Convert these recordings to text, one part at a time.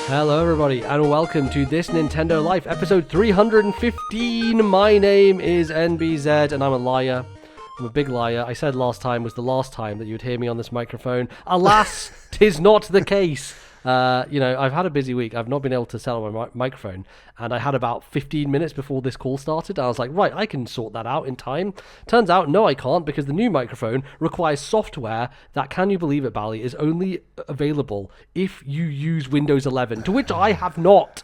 Hello everybody and welcome to This Nintendo Life, episode 315. My name is NBZ and I'm a liar. I'm a big liar. I said last time was the last time that you'd hear me on this microphone. Alas, 'tis not the case. I've had a busy week. I've not been able to set up my microphone, and I had about 15 minutes before this call started. I was like, right, I can sort that out in time. Turns out, no, I can't, because the new microphone requires software that, can you believe it, Bally, is only available if you use Windows 11, to which I have not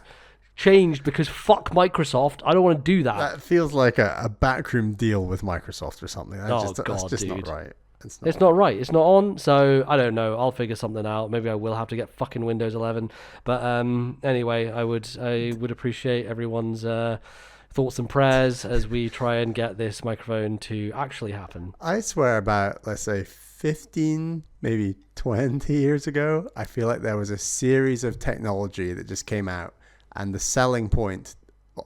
changed because fuck Microsoft. I don't want to do that. That feels like a backroom deal with Microsoft or something. That's just dude. Not right. It's not right. It's not on. So I don't know. I'll figure something out. Maybe I will have to get fucking Windows 11. But anyway, I would appreciate everyone's thoughts and prayers as we try and get this microphone to actually happen. I swear about, let's say, 15, maybe 20 years ago, I feel like there was a series of technology that just came out, and the selling point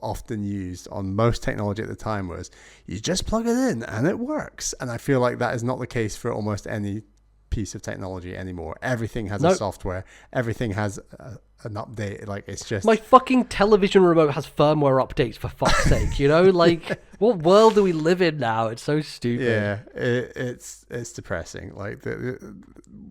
often used on most technology at the time was you just plug it in and it works. And I feel like that is not the case for almost any piece of technology anymore. Everything has a software, everything has an update. Like, it's just, my fucking television remote has firmware updates, for fuck's sake. You know, like, what world do we live in now? It's so stupid. Yeah, it's depressing. Like,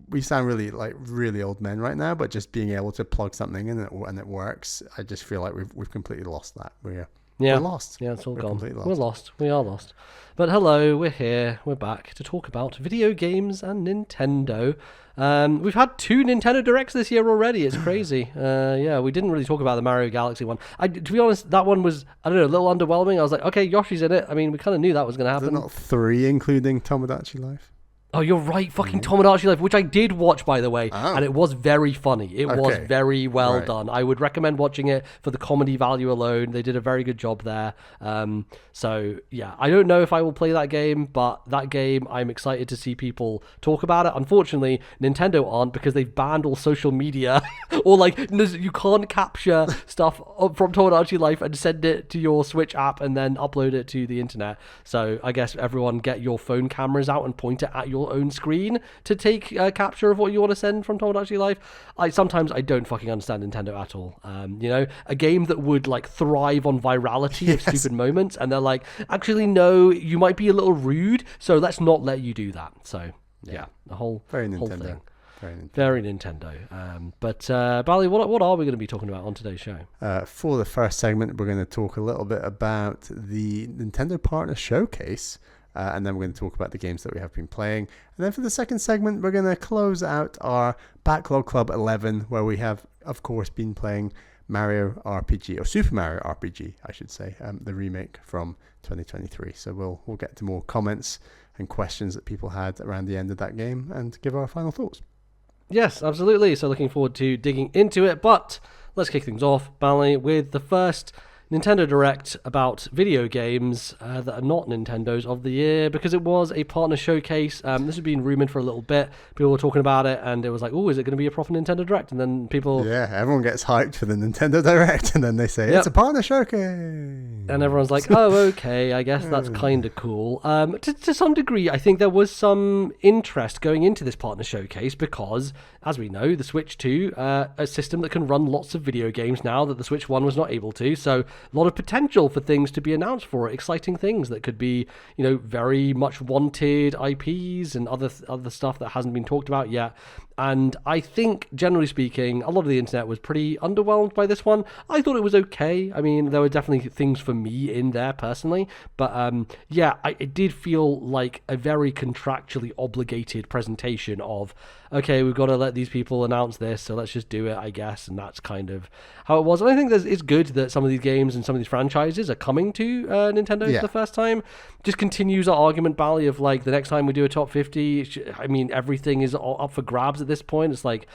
we sound really old men right now, but just being able to plug something in and it works, I just feel like we've completely lost that. We're lost. Yeah, it's all gone. Lost. We're lost. We are lost. But hello, we're here. We're back to talk about video games and Nintendo. We've had 2 Nintendo Directs this year already. It's crazy. We didn't really talk about the Mario Galaxy one. To be honest, that one was, I don't know, a little underwhelming. I was like, okay, Yoshi's in it. I mean, we kind of knew that was going to happen. Is it not 3, including Tomodachi Life? Oh, you're right. Fucking Tomodachi Life, which I did watch, by the way, and it was very funny. It was very well done. I would recommend watching it for the comedy value alone. They did a very good job there. So, yeah, I don't know if I will play that game, but that game, I'm excited to see people talk about it. Unfortunately, Nintendo aren't, because they've banned all social media. Or, like, you can't capture stuff from Tomodachi Life and send it to your Switch app and then upload it to the internet. So, I guess everyone get your phone cameras out and point it at your own screen to take a capture of what you want to send from Tomodachi Life. Sometimes I don't fucking understand Nintendo at all. A game that would like thrive on virality of stupid moments, and they're like, actually no, you might be a little rude, so let's not let you do that. So yeah, the whole thing. Very Nintendo. But Bally, what are we going to be talking about on today's show? For the first segment, we're going to talk a little bit about the Nintendo Partner Showcase. And then we're going to talk about the games that we have been playing. And then for the second segment, we're going to close out our Backlog Club 11, where we have, of course, been playing Mario RPG, or Super Mario RPG, I should say, the remake from 2023. So we'll get to more comments and questions that people had around the end of that game and give our final thoughts. Yes, absolutely. So looking forward to digging into it. But let's kick things off, Bally, with the first Nintendo Direct about video games that are not Nintendo's of the year, because it was a partner showcase. This has been rumored for a little bit. People were talking about it, and it was like, oh, is it going to be a proper Nintendo Direct? And then people... Yeah, everyone gets hyped for the Nintendo Direct, and then they say, it's a partner showcase. And everyone's like, oh, okay, I guess that's kind of cool. To some degree, I think there was some interest going into this partner showcase because, as we know, the Switch 2, a system that can run lots of video games now that the Switch 1 was not able to. So a lot of potential for things to be announced for it, exciting things that could be, very much wanted IPs and other stuff that hasn't been talked about yet. And I think, generally speaking, a lot of the internet was pretty underwhelmed by this one. I thought it was okay. I mean, there were definitely things for me in there personally. But it did feel like a very contractually obligated presentation of, okay, we've got to let these people announce this, so let's just do it, I guess. And that's kind of how it was. And I think it's good that some of these games and some of these franchises are coming to Nintendo for the first time. Just continues our argument, Bally, of like, the next time we do a top 50, I mean, everything is up for grabs at this point. It's like,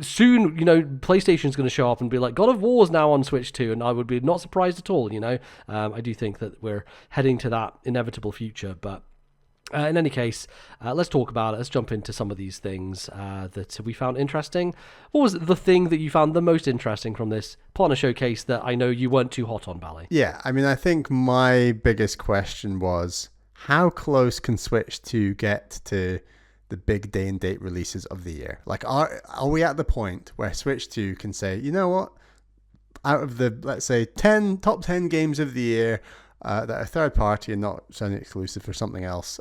soon, PlayStation's going to show up and be like, God of War's now on Switch 2, and I would be not surprised at all, I do think that we're heading to that inevitable future, but in any case, let's talk about it. Let's jump into some of these things that we found interesting. What was the thing that you found the most interesting from this partner showcase that I know you weren't too hot on, Bally? Yeah, I mean, I think my biggest question was, how close can Switch 2 get to the big day and date releases of the year? Like, are we at the point where Switch 2 can say, you know what, out of the, let's say, top 10 games of the year that are third party and not Sony exclusive for something else,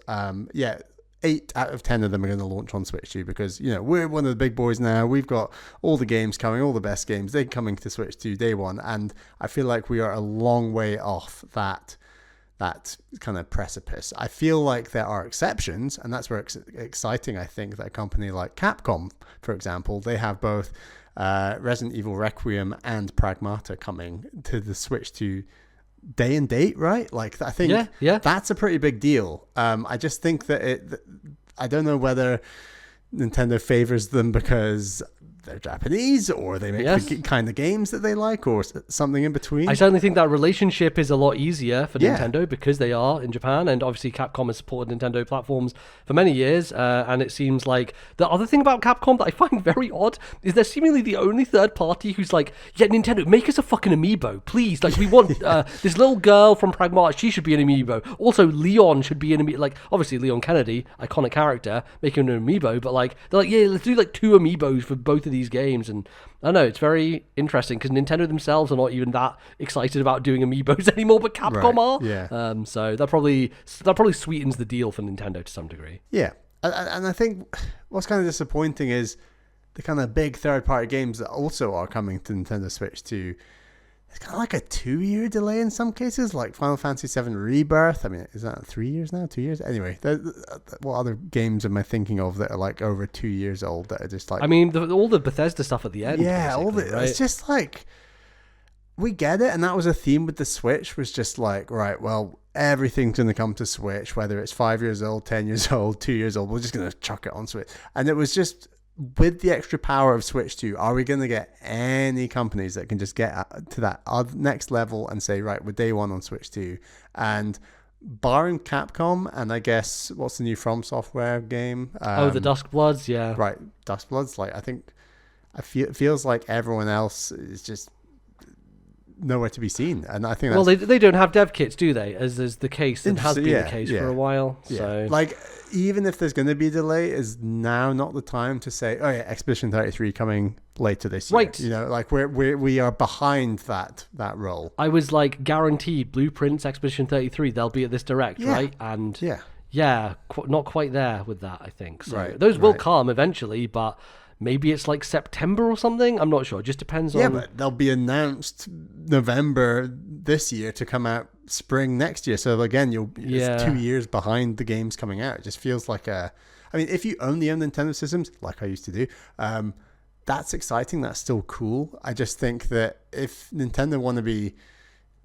8 out of 10 of them are going to launch on Switch 2 because, you know, we're one of the big boys now. We've got all the games coming, all the best games. They're coming to Switch 2 day one. And I feel like we are a long way off that kind of precipice. I feel like there are exceptions, and that's where it's exciting. I think that a company like Capcom, for example, they have both Resident Evil Requiem and Pragmata coming to the Switch 2 day and date, right? Like, I think that's a pretty big deal. I just think that I don't know whether Nintendo favors them because they're Japanese or they make the kind of games that they like or something in between. I certainly think that relationship is a lot easier for Nintendo because they are in Japan, and obviously Capcom has supported Nintendo platforms for many years, and it seems like the other thing about Capcom that I find very odd is they're seemingly the only third party who's like, yeah, Nintendo, make us a fucking amiibo, please. Like, we want this little girl from Pragmata, she should be an amiibo. Also, Leon should be an amiibo. Like, obviously Leon Kennedy, iconic character, make him an amiibo, but like, they're like, yeah, let's do like 2 amiibos for both of these games. And I don't know, it's very interesting because Nintendo themselves are not even that excited about doing amiibos anymore, but Capcom are. Yeah. So that probably sweetens the deal for Nintendo to some degree. Yeah. And I think what's kind of disappointing is the kind of big third-party games that also are coming to Nintendo Switch 2. It's kind of like a 2-year delay in some cases, like Final Fantasy VII Rebirth. I mean, is that 3 years now? 2 years? Anyway, what other games am I thinking of that are like over 2 years old that are just like... I mean, all the Bethesda stuff at the end. Yeah, right? It's just like... We get it, and that was a theme with the Switch, was just like, right, well, everything's going to come to Switch, whether it's 5 years old, 10 years old, 2 years old, we're just going to chuck it on Switch. And it was just... With the extra power of Switch 2, are we going to get any companies that can just get to that next level and say, right, we're day one on Switch 2? And barring Capcom, and I guess, what's the new From Software game? The Dusk Bloods, yeah. Right, Dusk Bloods. Like, I think it feels like everyone else is just nowhere to be seen. And I think well, they don't have dev kits, do they? As is the case, and has been the case for a while. Yeah. So, like, even if there's going to be a delay, is now not the time to say, oh yeah, Expedition 33 coming later this year. Right. You know, like we are behind that role. I was like, guaranteed Blueprints Expedition 33, they'll be at this direct, right? And not quite there with that, I think. So those will come eventually, but maybe it's like September or something. I'm not sure. It just depends on... Yeah, but they'll be announced November this year to come out spring next year. So again, it's 2 years behind the games coming out. It just feels like I mean, if you only own Nintendo systems, like I used to do, that's exciting. That's still cool. I just think that if Nintendo want to be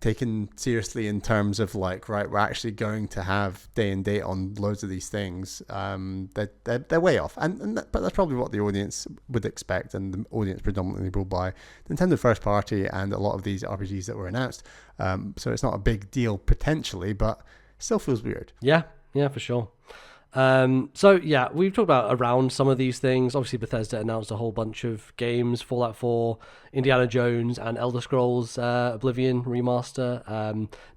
taken seriously in terms of like, right, we're actually going to have day and date on loads of these things, they're way off, but that's probably what the audience would expect, and the audience predominantly will buy Nintendo first party and a lot of these RPGs that were announced, so it's not a big deal potentially, but still feels weird. Yeah, for sure. So yeah, we've talked about around some of these things. Obviously Bethesda announced a whole bunch of games, Fallout 4, Indiana Jones, and Elder Scrolls Oblivion remaster.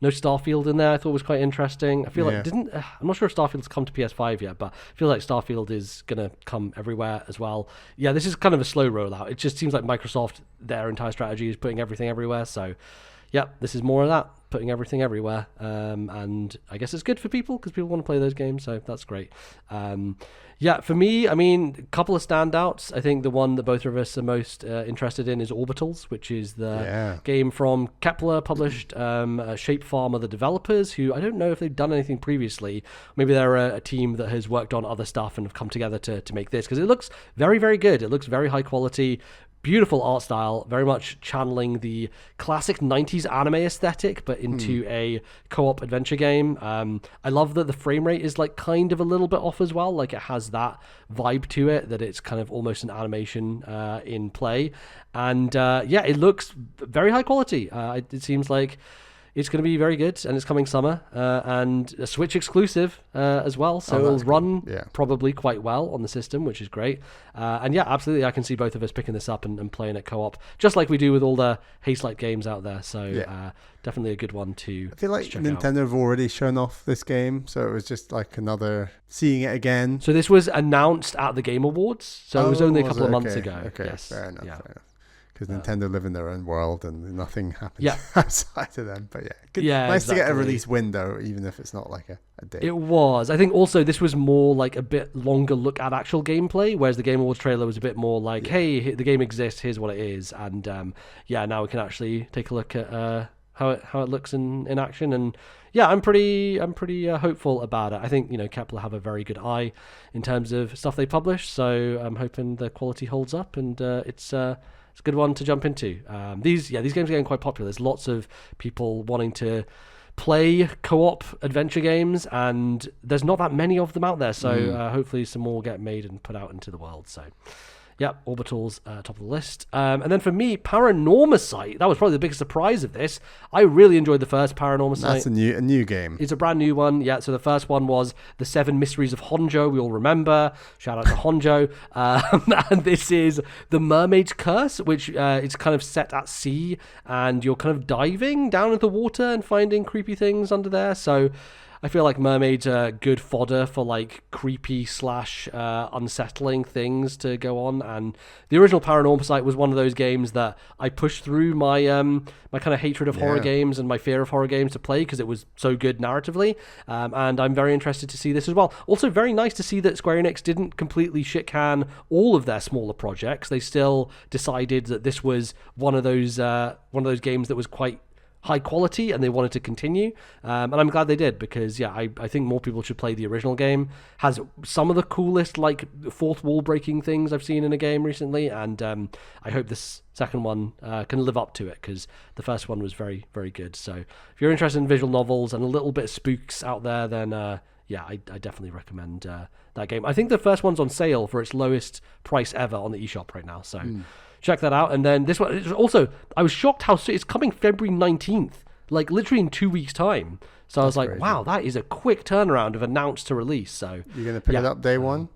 No Starfield in there. I thought was quite interesting. I feel like I'm not sure if Starfield's come to PS5 yet, but I feel like Starfield is gonna come everywhere as well. Yeah, this is kind of a slow rollout. It just seems like Microsoft, their entire strategy is putting everything everywhere. So yeah, this is more of that, putting everything everywhere, and I guess it's good for people because people want to play those games, so that's great. For me, I mean, a couple of standouts. I think the one that both of us are most interested in is Orbitals, which is the game from Kepler, published Shape Farm are the developers, who I don't know if they've done anything previously. Maybe they're a team that has worked on other stuff and have come together to make this, because it looks very, very good. It looks very high quality. Beautiful art style, very much channeling the classic 90s anime aesthetic, but into a co-op adventure game. I love that the frame rate is like kind of a little bit off as well. Like, it has that vibe to it, that it's kind of almost an animation in play. And it looks very high quality. It seems like, it's going to be very good, and it's coming summer, and a Switch exclusive as well, so it'll cool. run Yeah. probably quite well on the system, which is great. And yeah, absolutely, I can see both of us picking this up and playing it co-op, just like we do with all the Haste-like games out there. So definitely a good one to I feel like check Nintendo out. have already shown off this game, so it was just like another seeing it again. So this was announced at the Game Awards, so it was only a couple of months Okay. ago. Okay, Yes. fair enough. Yeah. Fair enough. Because Nintendo live in their own world and nothing happens Yeah. outside of them. But yeah, good. Yeah, Nice to get a exactly. release window, even if it's not like a day. It was. I think also this was more like a bit longer look at actual gameplay, whereas the Game Awards trailer was a bit more like, hey, the game exists, here's what it is. And now we can actually take a look at how it looks in action. And yeah, I'm pretty hopeful about it. I think, Kepler have a very good eye in terms of stuff they publish, so I'm hoping the quality holds up, and it's a good one to jump into. These games are getting quite popular. There's lots of people wanting to play co-op adventure games, and there's not that many of them out there, so hopefully some more get made and put out into the world. So yeah, Orbital's top of the list. And then for me, Paranormasight, that was probably the biggest surprise of this. I really enjoyed the first Paranormasight. That's a new game. It's a brand new one. Yeah, so the first one was The Seven Mysteries of Honjo. We all remember. Shout out to Honjo. And this is The Mermaid's Curse, which is kind of set at sea, and you're kind of diving down into the water and finding creepy things under there. So I feel like mermaids are good fodder for like creepy / unsettling things to go on. And the original Paranormasight was one of those games that I pushed through my my kind of hatred of horror games and my fear of horror games to play because it was so good narratively. And I'm very interested to see this as well. Also, very nice to see that Square Enix didn't completely shit can all of their smaller projects. They still decided that this was one of those games that was quite high quality and they wanted to continue, and I'm glad they did, because I think more people should play the original game. Has some of the coolest like fourth wall breaking things I've seen in a game recently, and I hope this second one can live up to it, because the first one was very, very good. So if you're interested in visual novels and a little bit of spooks out there, then I definitely recommend that game. I think the first one's on sale for its lowest price ever on the eShop right now, so check that out. And then this one, also, I was shocked how soon it's coming, February 19th, like literally in 2 weeks' time. So I was like, crazy. Wow, that is a quick turnaround of announced to release. So you're going to pick it up day one?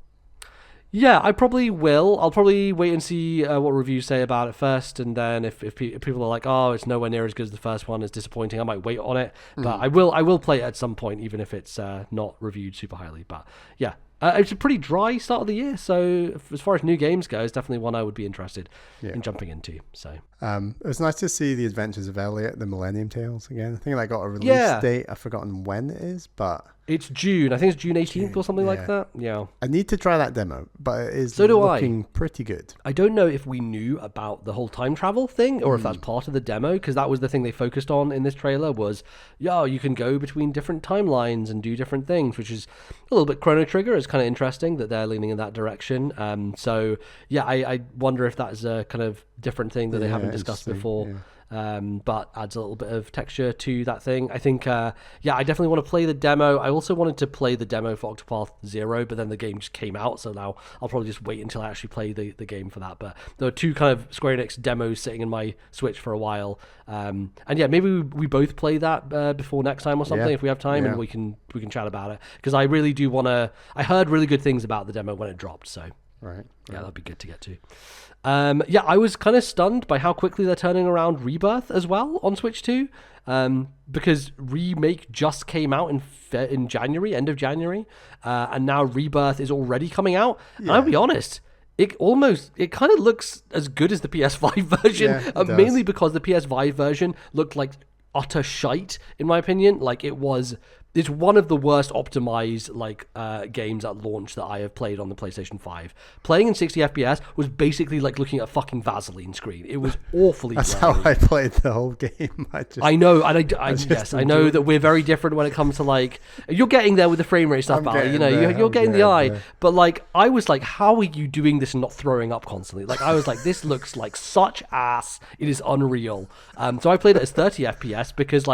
Yeah, I probably will. I'll probably wait and see what reviews say about it first, and then if people are like, oh, it's nowhere near as good as the first one, it's disappointing, I might wait on it. But I will play it at some point, even if it's not reviewed super highly. But yeah, it's a pretty dry start of the year, so as far as new games go, it's definitely one I would be interested in jumping into. So it was nice to see The Adventures of Elliot, the Millennium Tales again. I think that got a release date. I've forgotten when it is, but it's June. I think it's June 18th or something like that. Yeah. I need to try that demo, but it is So do looking pretty good. I don't know if we knew about the whole time travel thing or if that's part of the demo, because that was the thing they focused on in this trailer was, you can go between different timelines and do different things, which is a little bit Chrono Trigger. It's kind of interesting that they're leaning in that direction. I wonder if that's a kind of different thing that they haven't discussed before. But adds a little bit of texture to that thing. I think, I definitely want to play the demo. I also wanted to play the demo for Octopath Zero, but then the game just came out, so now I'll probably just wait until I actually play the game for that. But there are two kind of Square Enix demos sitting in my Switch for a while. Maybe we both play that before next time or something if we have time, and we can chat about it, because I really do want to. I heard really good things about the demo when it dropped, so right. Yeah, that'd be good to get to. I was kind of stunned by how quickly they're turning around Rebirth as well on Switch 2, because Remake just came out in January, end of January, and now Rebirth is already coming out. And I'll be honest, it kind of looks as good as the PS5 version, mainly because the PS5 version looked like utter shite, in my opinion. Like it's one of the worst optimized games at launch that I have played on the PlayStation 5. Playing in 60 FPS was basically like looking at a fucking Vaseline screen. It was awfully That's blurry. how I played the whole game. I know, and I know that we're very different when it comes to you're getting there with the frame rate stuff, Bally. You're getting the eye. There. But I was like, how are you doing this and not throwing up constantly? I was like, this looks like such ass. It is unreal. So I played it as 30 FPS because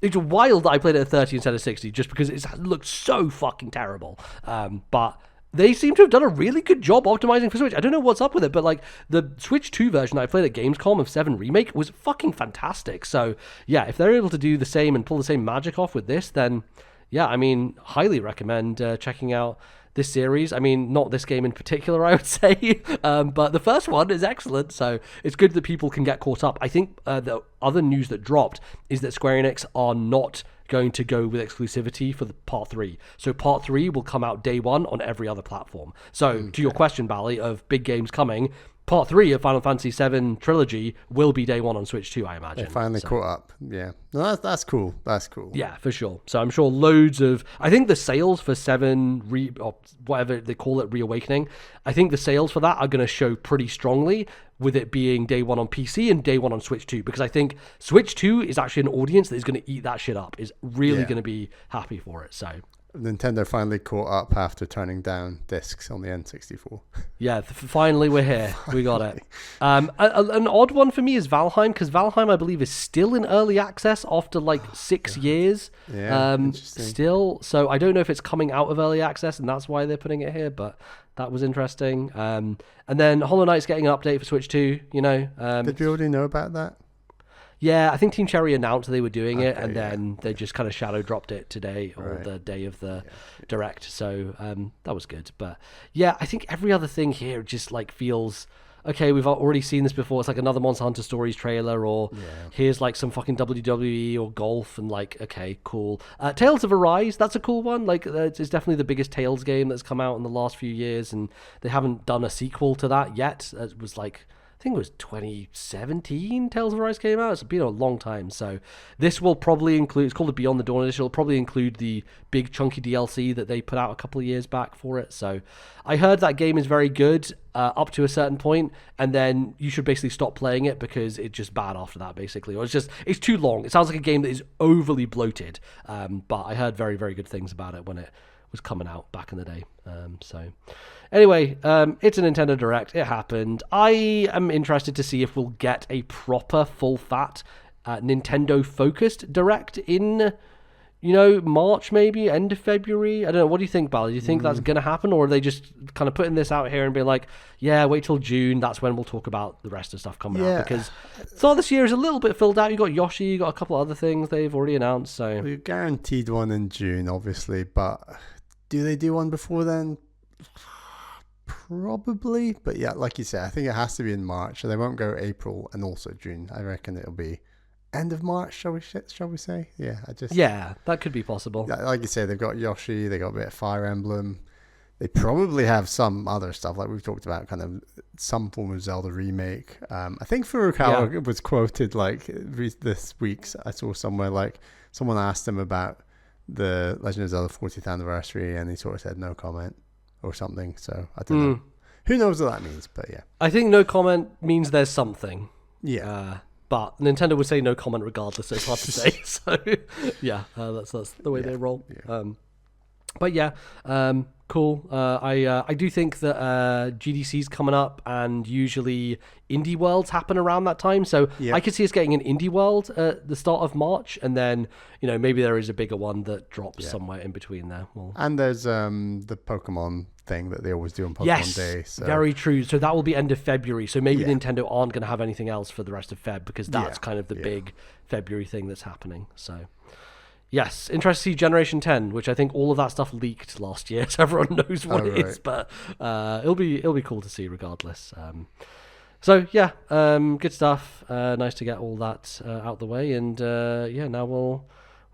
it's wild that I played it at 30 instead of 60, just because it looked so fucking terrible. But they seem to have done a really good job optimizing for Switch. I don't know what's up with it, but like the Switch 2 version that I played at Gamescom of 7 Remake was fucking fantastic. So yeah, if they're able to do the same and pull the same magic off with this, then yeah, I mean, highly recommend checking out this series. I mean, not this game in particular, I would say, but the first one is excellent, so it's good that people can get caught up. I think the other news that dropped is that Square Enix are not going to go with exclusivity for the part 3. So part 3 will come out day 1 on every other platform. So to your question, Bally, of big games coming, part 3 of Final Fantasy VII Trilogy will be day 1 on Switch 2, I imagine. They finally caught up. Yeah. No, that's cool. That's cool. Yeah, for sure. So I'm sure loads of... I think the sales for 7... or whatever they call it, Reawakening, I think the sales for that are going to show pretty strongly with it being day 1 on PC and day 1 on Switch 2. Because I think Switch 2 is actually an audience that is going to eat that shit up, is really going to be happy for it. So... Nintendo finally caught up after turning down discs on the N64. Yeah, finally we're here. We got it. An odd one for me is Valheim, because Valheim, I believe, is still in early access after like 6 years. Yeah, interesting. Still. So I don't know if it's coming out of early access and that's why they're putting it here, but that was interesting. And then Hollow Knight's getting an update for Switch 2, you know. Did we already know about that? Yeah, I think Team Cherry announced they were doing it, and then they just kind of shadow dropped it today or the day of the direct. So that was good. But yeah, I think every other thing here just like feels okay. We've already seen this before. It's like another Monster Hunter Stories trailer, or here's like some fucking WWE or golf, and like okay, cool. Tales of Arise, that's a cool one. Like it's definitely the biggest Tales game that's come out in the last few years, and they haven't done a sequel to that yet. It was like, I think it was 2017 Tales of Arise came out. It's been a long time. So this will probably include, it's called the Beyond the Dawn edition. It'll probably include the big chunky DLC that they put out a couple of years back for it. So I heard that game is very good up to a certain point, and then you should basically stop playing it because it's just bad after that, basically. Or it's too long. It sounds like a game that is overly bloated. But I heard very, very good things about it when it was coming out back in the day. So anyway, it's a Nintendo Direct. It happened. I am interested to see if we'll get a proper full-fat Nintendo-focused Direct in, you know, March maybe, end of February. I don't know. What do you think, Bal? Do you think that's going to happen, or are they just kind of putting this out here and being like, yeah, wait till June, that's when we'll talk about the rest of stuff coming out? Because so this year is a little bit filled out. You got Yoshi, you got a couple of other things they've already announced. So we're guaranteed one in June, obviously, but do they do one before then? Probably, but yeah, like you said, I think it has to be in March, so they won't go April and also June. I reckon it'll be end of March, shall we say? Yeah, that could be possible. Like you say, they've got Yoshi, they got a bit of Fire Emblem. They probably have some other stuff, like we've talked about, kind of some form of Zelda remake. I think Furukawa was quoted like this week. I saw somewhere like someone asked him about the Legend of Zelda 40th anniversary, and he sort of said no comment or something. So I don't know. Who knows what that means? But yeah, I think no comment means there's something. Yeah. But Nintendo would say no comment regardless, so it's hard to say. So yeah, that's the way they roll. Yeah. But yeah, cool. I do think that GDC's coming up, and usually Indie Worlds happen around that time. So I could see us getting an Indie World at the start of March, and then, you know, maybe there is a bigger one that drops somewhere in between there. And there's the Pokemon thing that they always do on Pokemon Day. So. Very true. So that will be end of February. So maybe Nintendo aren't going to have anything else for the rest of Feb, because that's kind of the big February thing that's happening. So yes, interested to see Generation 10, which I think all of that stuff leaked last year, so everyone knows what it is. But it'll be cool to see regardless. So yeah, good stuff. Nice to get all that out the way, and now we'll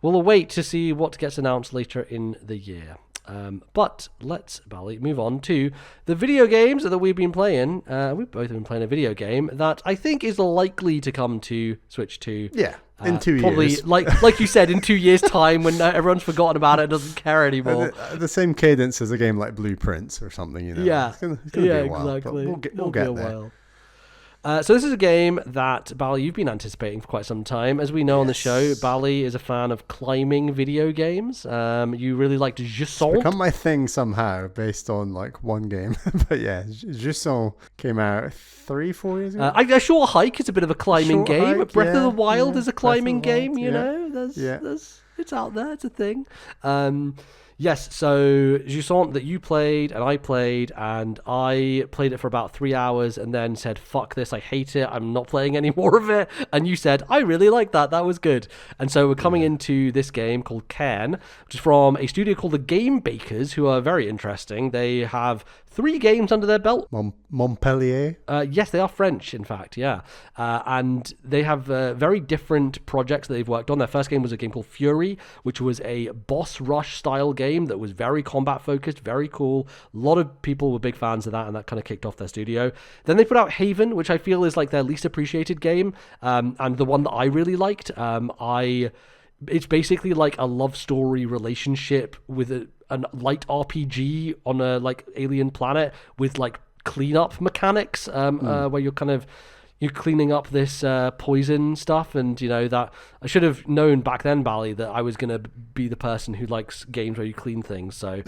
await to see what gets announced later in the year. But let's, Bally, move on to the video games that we've been playing. We've both been playing a video game that I think is likely to come to Switch 2. Yeah, in 2 probably, years. like you said, in 2 years' time, when everyone's forgotten about it and doesn't care anymore. The same cadence as a game like Blueprints or something, you know. Yeah, it's gonna be a while, exactly. We'll get there. While. So this is a game that, Bally, you've been anticipating for quite some time. As we know on the show, Bally is a fan of climbing video games. You really liked Jusant. It's become my thing somehow, based on like one game. But yeah, Jusant came out 3-4 years ago. A Short Hike is a bit of a climbing game. Hike, Breath of the Wild is a climbing game, you know. There's it's out there, it's a thing. Yes, so Jusant that you played and I played it for about 3 hours and then said, fuck this, I hate it, I'm not playing any more of it. And you said, I really like that was good. And so we're coming into this game called Cairn, which is from a studio called the Game Bakers, who are very interesting. They have 3 games under their belt. Montpellier? Yes, they are French, in fact, yeah. And they have very different projects that they've worked on. Their first game was a game called Fury, which was a boss rush style game that was very combat focused, very cool. A lot of people were big fans of that, and that kind of kicked off their studio. Then they put out Haven, which I feel is like their least appreciated game, and the one that I really liked. It's basically like a love story relationship with a light RPG on a like alien planet with like cleanup mechanics, where you're cleaning up this poison stuff, and you know that I should have known back then, Bally, that I was gonna be the person who likes games where you clean things. So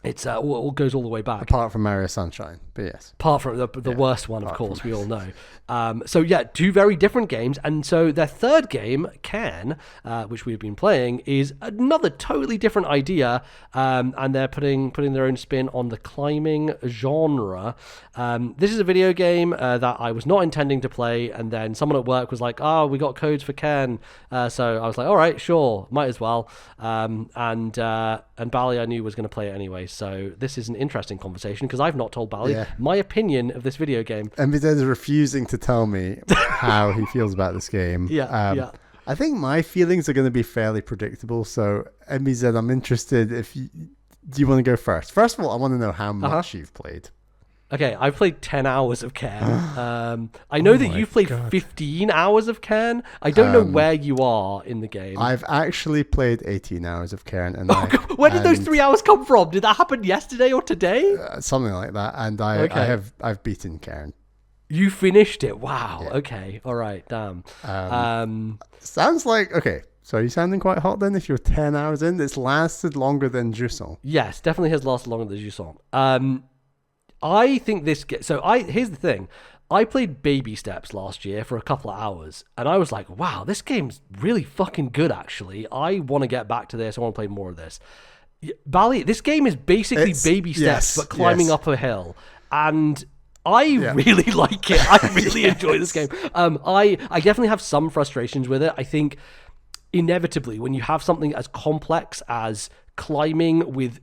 it's all goes all the way back. Apart from Mario Sunshine, but yes. Apart from the worst one, of course, we all know. So yeah, 2 very different games. And so their third game, Cairn, which we've been playing, is another totally different idea. And they're putting their own spin on the climbing genre. This is a video game that I was not intending to play. And then someone at work was like, oh, we got codes for Cairn. So I was like, all right, sure, might as well. And Bally I knew was going to play it anyway. So this is an interesting conversation because I've not told Bally my opinion of this video game. MBZ is refusing to tell me how he feels about this game. I think my feelings are going to be fairly predictable. So MBZ, I'm interested do you want to go first? First of all, I want to know how much you've played. Okay, I've played 10 hours of Cairn. I know that you've played 15 hours of Cairn. I don't know where you are in the game. I've actually played 18 hours of Cairn. And where did those 3 hours come from? Did that happen yesterday or today? Something like that. And I've beaten Cairn. You finished it? Wow. Yeah. Okay. All right. Damn. Sounds like... Okay. So you're sounding quite hot then if you're 10 hours in? It's lasted longer than Jusant. Yes, definitely has lasted longer than Jusant. I think this... here's the thing. I played Baby Steps last year for a couple of hours, and I was like, wow, this game's really fucking good, actually. I want to get back to this. I want to play more of this. Bally, this game is basically Baby Steps, but climbing up a hill. And I really like it. I really enjoy this game. I definitely have some frustrations with it. I think, inevitably, when you have something as complex as climbing with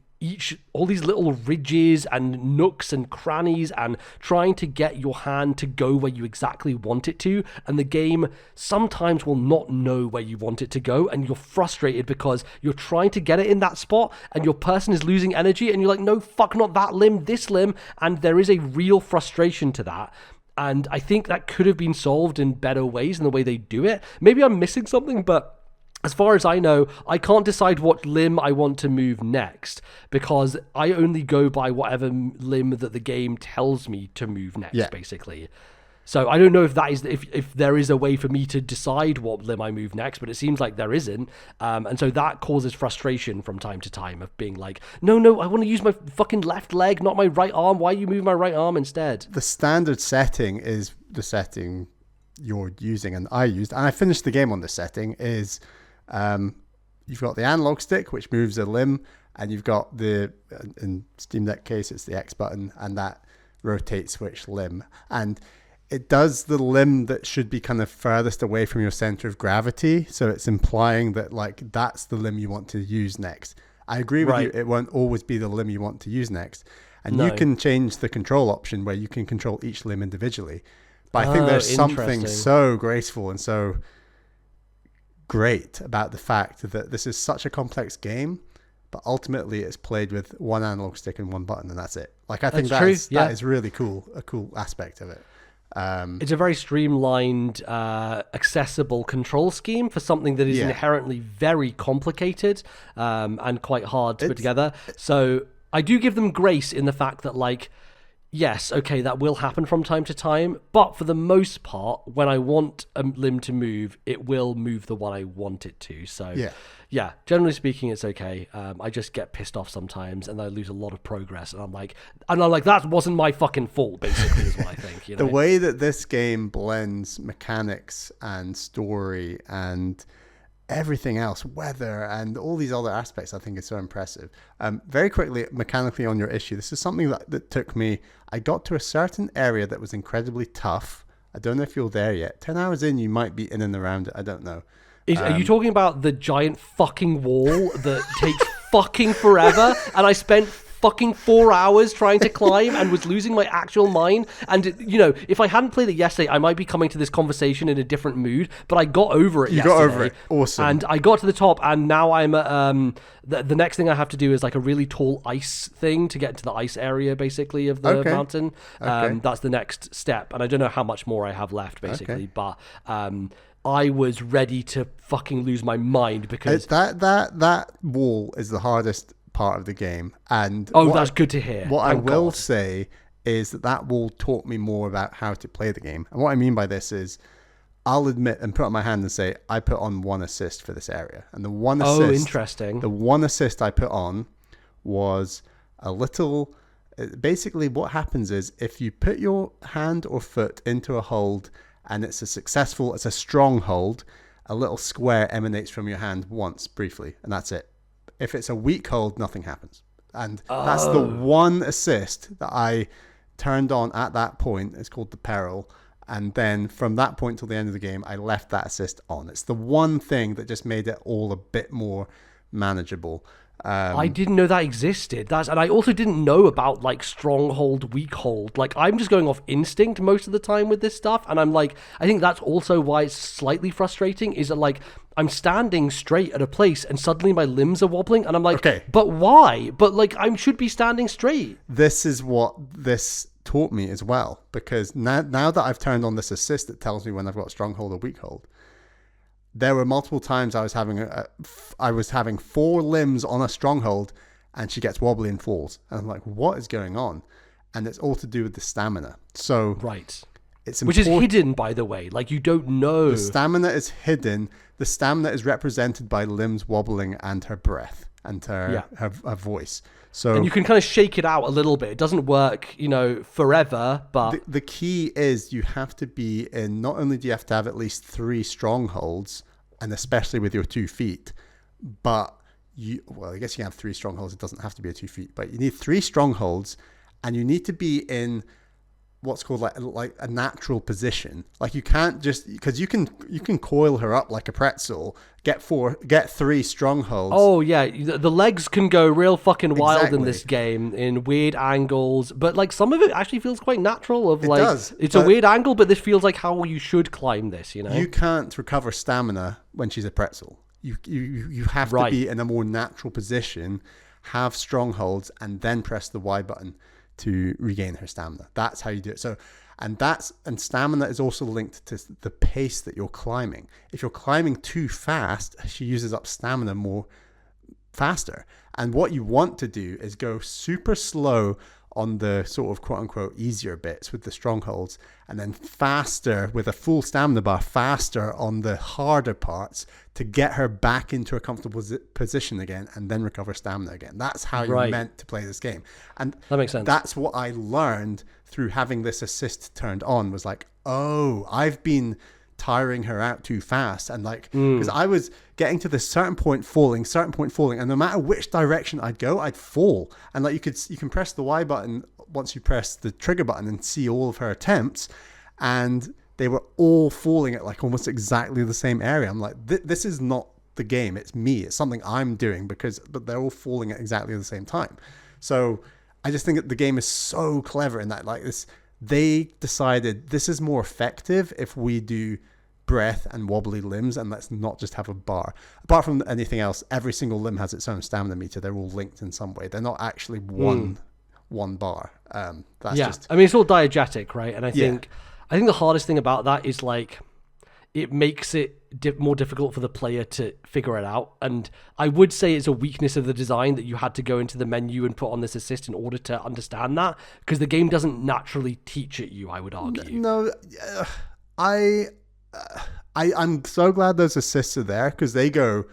all these little ridges and nooks and crannies and trying to get your hand to go where you exactly want it to, and the game sometimes will not know where you want it to go, and you're frustrated because you're trying to get it in that spot and your person is losing energy and you're like, no, fuck, not that limb, this limb. And there is a real frustration to that. And I think that could have been solved in better ways in the way they do it. Maybe I'm missing something, but as far as I know, I can't decide what limb I want to move next because I only go by whatever limb that the game tells me to move next, basically. So I don't know if that is if there is a way for me to decide what limb I move next, but it seems like there isn't. And so that causes frustration from time to time of being like, no, I want to use my fucking left leg, not my right arm. Why you move my right arm instead? The standard setting is the setting you're using and I used. And I finished the game on this setting is... you've got the analog stick, which moves a limb, and you've got in Steam Deck case, it's the X button, and that rotates which limb. And it does the limb that should be kind of furthest away from your center of gravity. So it's implying that like that's the limb you want to use next. I agree with you. It won't always be the limb you want to use next. And you can change the control option where you can control each limb individually. But I think there's something so graceful and so great about the fact that this is such a complex game, but ultimately it's played with one analog stick and one button, and that's it. Like I think that is really cool, a cool aspect of it. It's a very streamlined, accessible control scheme for something that is inherently very complicated and quite hard to put together. So I do give them grace in the fact that, like, yes, okay, that will happen from time to time, but for the most part, when I want a limb to move, it will move the one I want it to. So yeah, generally speaking, it's okay. I just get pissed off sometimes, and I lose a lot of progress, and I'm like, that wasn't my fucking fault, basically, is what I think. You know? The way that this game blends mechanics and story and everything else, weather and all these other aspects, I think is so impressive. Very quickly, mechanically on your issue, this is something that took me, I got to a certain area that was incredibly tough. I don't know if you're there yet. 10 hours in, you might be in and around it. I don't know. Are you talking about the giant fucking wall that takes fucking forever? And I spent fucking 4 hours trying to climb and was losing my actual mind. And, you know, if I hadn't played it yesterday, I might be coming to this conversation in a different mood. But I got over it yesterday. You got over it. Awesome. And I got to the top, and now I'm the next thing I have to do is like a really tall ice thing to get into the ice area, basically, of the mountain. That's the next step. And I don't know how much more I have left, basically. But I was ready to fucking lose my mind because that wall is the hardest part of the game. And that's good to hear. What I will say is that wall taught me more about how to play the game. And what I mean by this is, I'll admit and put up my hand and say I put on 1 assist for this area, and the one assist. Interesting. The 1 assist I put on was a little. Basically, what happens is if you put your hand or foot into a hold and it's a strong hold, a little square emanates from your hand once briefly, and that's it. If it's a weak hold, nothing happens. And that's the 1 assist that I turned on at that point. It's called the peril. And then from that point till the end of the game, I left that assist on. It's the one thing that just made it all a bit more manageable. I didn't know that existed. And I also didn't know about like stronghold, weak hold. Like I'm just going off instinct most of the time with this stuff, and I'm like, I think that's also why it's slightly frustrating. Is that like I'm standing straight at a place and suddenly my limbs are wobbling, and I'm like, okay, but why? But like I should be standing straight. This is what this taught me as well, because now that I've turned on this assist that tells me when I've got stronghold or weak hold. There were multiple times I was having 4 limbs on a stronghold, and she gets wobbly and falls. And I'm like, what is going on? And it's all to do with the stamina. So it's which is hidden, by the way. Like you don't know. The stamina is hidden. The stamina is represented by limbs wobbling and her breath and her voice. And you can kind of shake it out a little bit. It doesn't work, forever, but the key is you have to be in, not only do you have to have at least 3 strongholds, and especially with your 2 feet, but I guess you can have 3 strongholds. It doesn't have to be a 2 feet, but you need 3 strongholds, and you need to be in what's called like a natural position. Like you can't just, because you can coil her up like a pretzel, get 3 strongholds. Oh yeah, the legs can go real fucking wild in this game in weird angles, but like some of it actually feels quite natural. It's a weird angle, but this feels like how you should climb this. You can't recover stamina when she's a pretzel. You have to be in a more natural position, have strongholds, and then press the Y button to regain her stamina. That's how you do it. So, and stamina is also linked to the pace that you're climbing. If you're climbing too fast, she uses up stamina more faster. And what you want to do is go super slow on the sort of quote unquote easier bits with the strongholds, and then faster with a full stamina bar, faster on the harder parts to get her back into a comfortable position again, and then recover stamina again. That's how you're meant to play this game. And that makes sense. That's what I learned through having this assist turned on, was like, oh, I've been tiring her out too fast, and like, because I was getting to this certain point falling, and no matter which direction I'd go, I'd fall. And like you can press the Y button once you press the trigger button and see all of her attempts, and they were all falling at like almost exactly the same area. I'm like, this is not the game, it's me, it's something I'm doing, but they're all falling at exactly the same time. So I just think that the game is so clever in that, like this, they decided this is more effective if we do breath and wobbly limbs, and let's not just have a bar. Apart from anything else, every single limb has its own stamina meter. They're all linked in some way. They're not actually one bar. I mean, it's all diegetic, right? And I think the hardest thing about that is like it makes it more difficult for the player to figure it out. And I would say it's a weakness of the design that you had to go into the menu and put on this assist in order to understand that, because the game doesn't naturally teach it you, I would argue. No, I'm so glad those assists are there, because they go,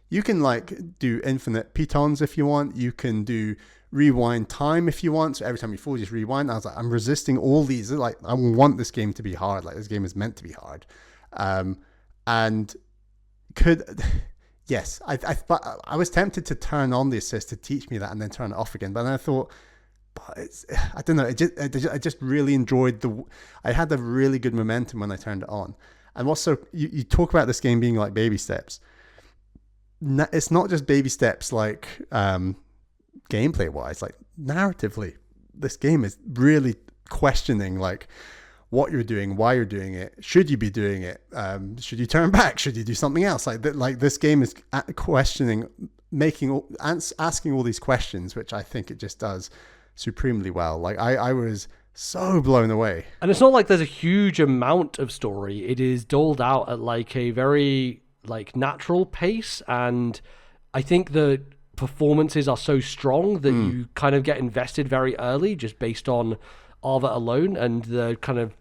you can like do infinite pitons if you want, you can do rewind time if you want, so every time you fall, just rewind. I was like, I'm resisting all these, like I want this game to be hard, like this game is meant to be hard. And Yes, but I was tempted to turn on the assist to teach me that and then turn it off again. But then I thought, but I don't know. I just really enjoyed I had a really good momentum when I turned it on. And also, you talk about this game being like baby steps. It's not just baby steps like gameplay wise, like narratively. This game is really questioning like what you're doing, why you're doing it, should you be doing it, should you turn back, should you do something else? Like this game is questioning, asking all these questions, which I think it just does supremely well. Like I was so blown away. And it's not like there's a huge amount of story. It is doled out at like a very like natural pace, and I think the performances are so strong that you kind of get invested very early just based on Ava alone and the kind of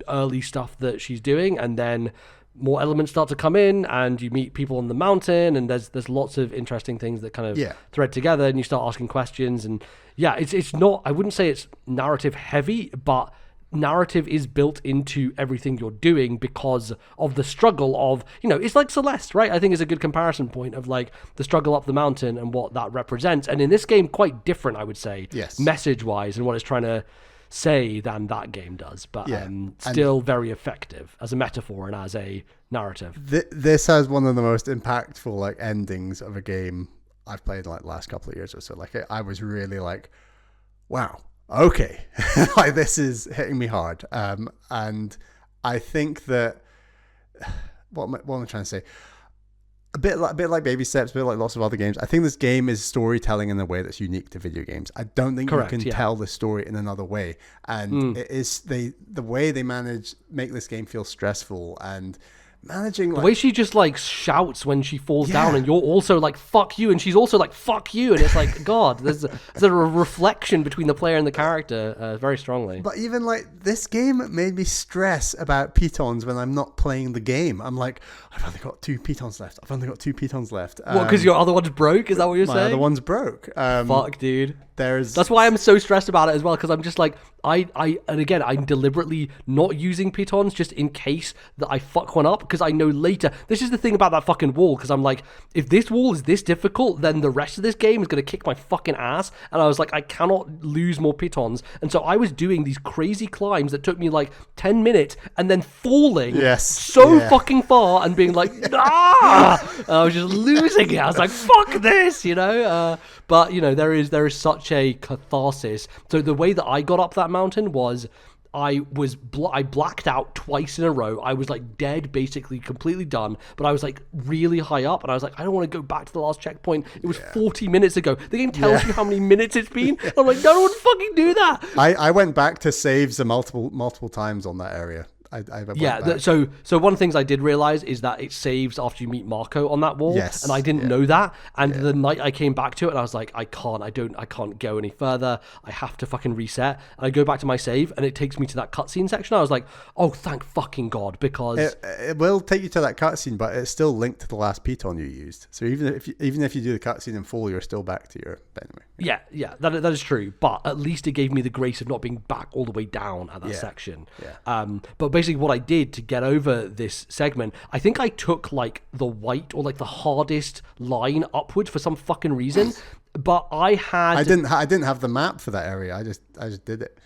early stuff that she's doing, and then more elements start to come in and you meet people on the mountain, and there's lots of interesting things that kind of thread together, and you start asking questions. And it's not, I wouldn't say it's narrative heavy, but narrative is built into everything you're doing because of the struggle of, it's like Celeste, right? I think is a good comparison point of like the struggle up the mountain and what that represents. And in this game, quite different, I would say, message wise, and what it's trying to say than that game does, but still very effective as a metaphor and as a narrative. This has one of the most impactful like endings of a game I've played in like the last couple of years or so. Like I was really like, wow, okay, like this is hitting me hard. And I think that what am I trying to say? A bit like Baby Steps, a bit like lots of other games. I think this game is storytelling in a way that's unique to video games. I don't think you can tell the story in another way. And it is the way they make this game feel stressful and managing the way she just like shouts when she falls down, and you're also like fuck you, and she's also like fuck you, and it's like God, there's a reflection between the player and the character very strongly. But even like this game made me stress about pitons when I'm not playing the game. I'm like, I've only got 2 pitons left. What, because your other one's broke? Is that what you're saying? My other one's broke. Fuck, dude. That's why I'm so stressed about it as well, because I'm just like, and again, I'm deliberately not using pitons just in case that I fuck one up, because I know later, this is the thing about that fucking wall, because I'm like, if this wall is this difficult, then the rest of this game is going to kick my fucking ass, and I was like, I cannot lose more pitons, and so I was doing these crazy climbs that took me like 10 minutes, and then falling fucking far, and being like, I was just losing it. I was like, fuck this, but there is such a catharsis. So the way that I got up that mountain was I blacked out twice in a row. I was like dead, basically completely done, but I was like really high up, and I was like, I don't want to go back to the last checkpoint. It was 40 minutes ago. The game tells you how many minutes it's been. I'm like, don't fucking do that. I went back to saves multiple times on that area. So one of the things I did realize is that it saves after you meet Marco on that wall, and I didn't know that. And the night I came back to it, and I was like, I can't go any further. I have to fucking reset. And I go back to my save, and it takes me to that cutscene section. I was like, oh, thank fucking God, because it will take you to that cutscene, but it's still linked to the last piton you used. So even if you do the cutscene in full, you're still back to your. But anyway, that is true. But at least it gave me the grace of not being back all the way down at that section. But basically what I did to get over this segment, I think I took like the white or like the hardest line upwards for some fucking reason, but I didn't have the map for that area. I just did it.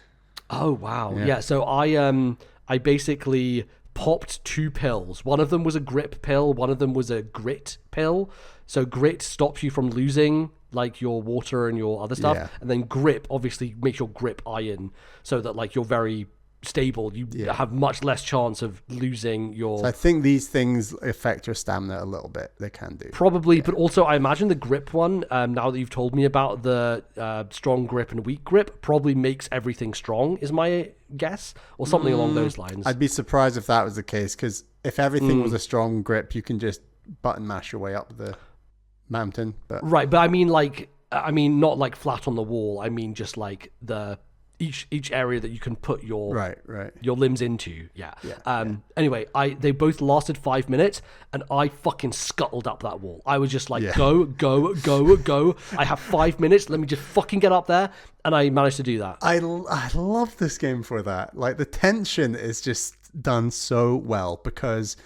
Oh wow. So I basically popped 2 pills. One of them was a grip pill, one of them was a grit pill. So grit stops you from losing like your water and your other stuff, and then grip obviously makes your grip iron, so that like you're very stable, you have much less chance of losing your. So I think these things affect your stamina a little bit. They can do probably, but also I imagine the grip one, now that you've told me about the strong grip and weak grip, probably makes everything strong, is my guess, or something along those lines. I'd be surprised if that was the case, because if everything was a strong grip, you can just button mash your way up the mountain. But I mean not like flat on the wall. I mean just like the each area that you can put your your limbs into. Anyway, they both lasted 5 minutes, and I fucking scuttled up that wall. I was just like, go. I have 5 minutes. Let me just fucking get up there. And I managed to do that. I love this game for that. Like, the tension is just done so well, because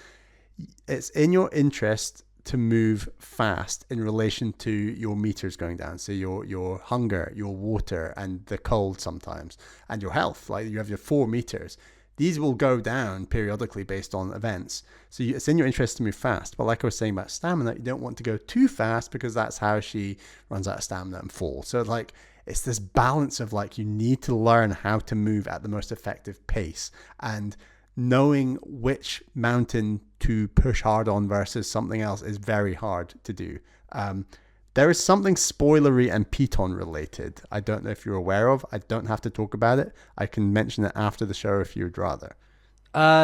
it's in your interest to move fast in relation to your meters going down. So your hunger, your water, and the cold sometimes, and your health. Like you have your 4 meters. These will go down periodically based on events. So it's in your interest to move fast. But like I was saying about stamina, you don't want to go too fast because that's how she runs out of stamina and falls. So like it's this balance of like you need to learn how to move at the most effective pace, and knowing which mountain to push hard on versus something else is very hard to do. There is something spoilery and piton related. I don't know if you're aware of. I don't have to talk about it. I can mention it after the show if you'd rather.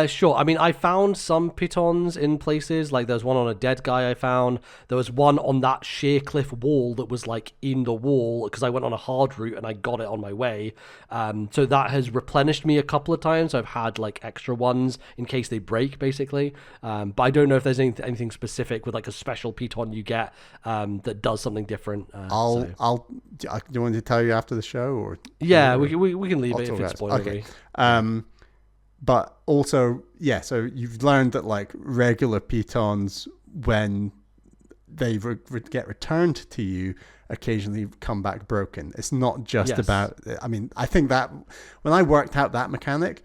Sure. I mean, I found some pitons in places. Like, there was one on a dead guy I found. There was one on that sheer cliff wall that was, like, in the wall, because I went on a hard route and I got it on my way. So that has replenished me a couple of times. I've had, like, extra ones in case they break, basically. But I don't know if there's anything specific with, like, a special piton you get that does something different. Do you want to tell you after the show? Or yeah, we can leave it if it's spoilery. Okay. But also, yeah, so you've learned that like regular pitons, when they get returned to you, occasionally come back broken. It's not just about, I mean, I think that when I worked out that mechanic,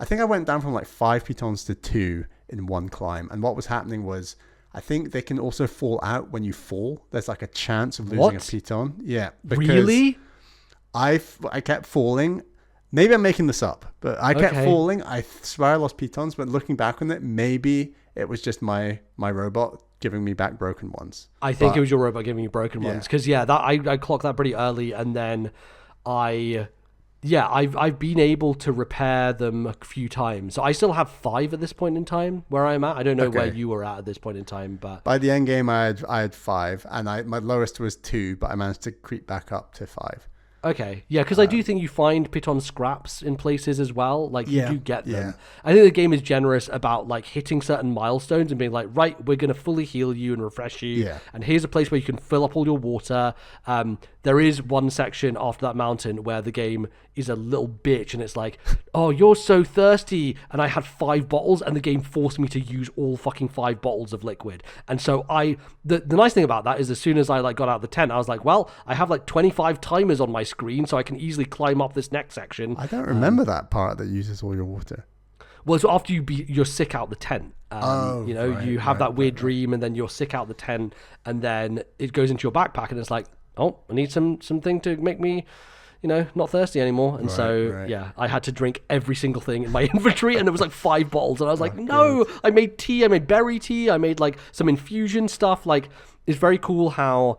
I think I went down from like 5 pitons to 2 in one climb. And what was happening was, I think they can also fall out when you fall. There's like a chance of losing a piton. Yeah. Really? I kept falling. Maybe I'm making this up, but I kept falling. I swear I lost pitons, but looking back on it, maybe it was just my robot giving me back broken ones. I think it was your robot giving you broken ones. Because, that I clocked that pretty early, and then I've been able to repair them a few times. So I still have 5 at this point in time where I'm at. I don't know where you were at this point in time, but by the end game, I had 5, and my lowest was 2, but I managed to creep back up to 5. Okay, yeah, because I do think you find piton scraps in places as well. Like, you do get them. Yeah. I think the game is generous about, like, hitting certain milestones and being like, right, we're going to fully heal you and refresh you. Yeah. And here's a place where you can fill up all your water. There is one section after that mountain where the game is a little bitch, and it's like, oh, you're so thirsty. And I had 5 bottles, and the game forced me to use all fucking 5 bottles of liquid. And so the nice thing about that is as soon as I like got out of the tent, I was like, well, I have like 25 timers on my screen, so I can easily climb up this next section. I don't remember that part that uses all your water. Well, so after you're sick out the tent. You have that weird dream, and then you're sick out the tent, and then it goes into your backpack, and it's like, oh, I need something to make me, not thirsty anymore. And I had to drink every single thing in my inventory, and it was like 5 bottles, and I was like, no, I made tea, I made berry tea, I made like some infusion stuff. Like, it's very cool how,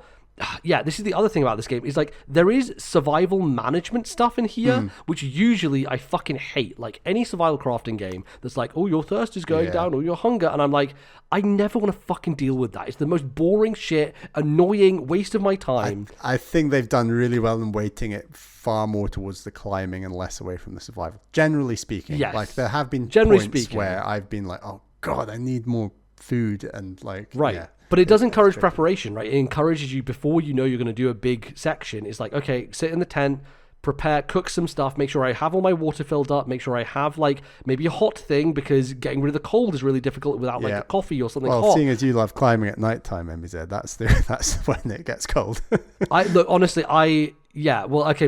this is the other thing about this game, is like there is survival management stuff in here, which usually I fucking hate. Like any survival crafting game that's like, oh, your thirst is going down, or your hunger, and I'm like, I never want to fucking deal with that. It's the most boring shit, annoying waste of my time. I think they've done really well in weighting it far more towards the climbing and less away from the survival. Generally speaking, like there have been points where I've been like, oh god, I need more food, and like But it does encourage preparation, right? It encourages you before you know you're going to do a big section. It's like, okay, sit in the tent, prepare, cook some stuff, make sure I have all my water filled up, make sure I have like maybe a hot thing, because getting rid of the cold is really difficult without like a coffee or something hot. Well, seeing as you love climbing at nighttime, MBZ, that's when it gets cold.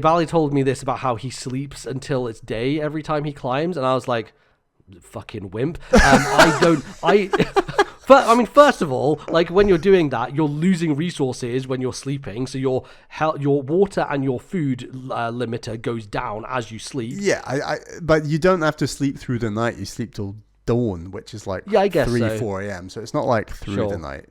Bally told me this about how he sleeps until it's day every time he climbs, and I was like, fucking wimp. First of all, like when you're doing that, you're losing resources when you're sleeping. So your water and your food limiter goes down as you sleep. Yeah, but you don't have to sleep through the night. You sleep till dawn, which is like 4 a.m. So it's not like through the night.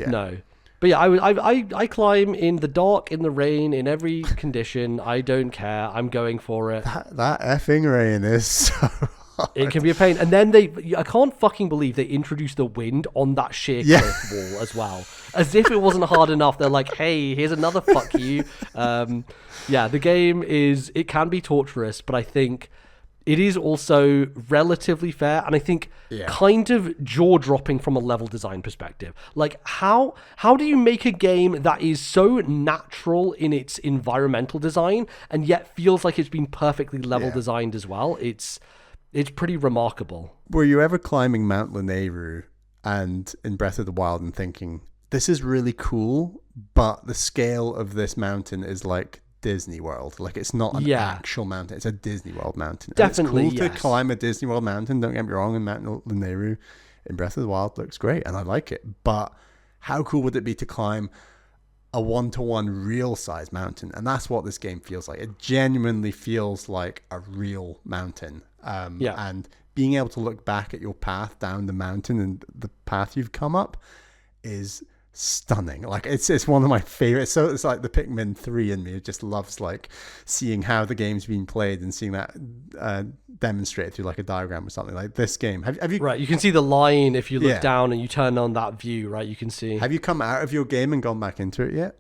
No. But yeah, I climb in the dark, in the rain, in every condition. I don't care. I'm going for it. That effing rain is so hard. It can be a pain. And then I can't fucking believe they introduced the wind on that sheer cliff wall as well. As if it wasn't hard enough. They're like, hey, here's another fuck you. The game it can be torturous, but I think it is also relatively fair, and I think kind of jaw-dropping from a level design perspective. Like, how do you make a game that is so natural in its environmental design and yet feels like it's been perfectly level designed as well? It's pretty remarkable. Were you ever climbing Mount Lanayru and in Breath of the Wild and thinking, this is really cool, but the scale of this mountain is like Disney World. Like, it's not an actual mountain. It's a Disney World mountain. Definitely, and it's cool to climb a Disney World mountain. Don't get me wrong. And Mount Lanayru in Breath of the Wild looks great, and I like it. But how cool would it be to climb a 1-to-1 real size mountain? And that's what this game feels like. It genuinely feels like a real mountain. And being able to look back at your path down the mountain and the path you've come up is stunning. Like, it's one of my favorites. So it's like the Pikmin 3 in me. It just loves like seeing how the game's been played and seeing that demonstrated through like a diagram or something. Like this game, have you right, you can see the line if you look down and you turn on that view, right? You can see. Have you come out of your game and gone back into it yet?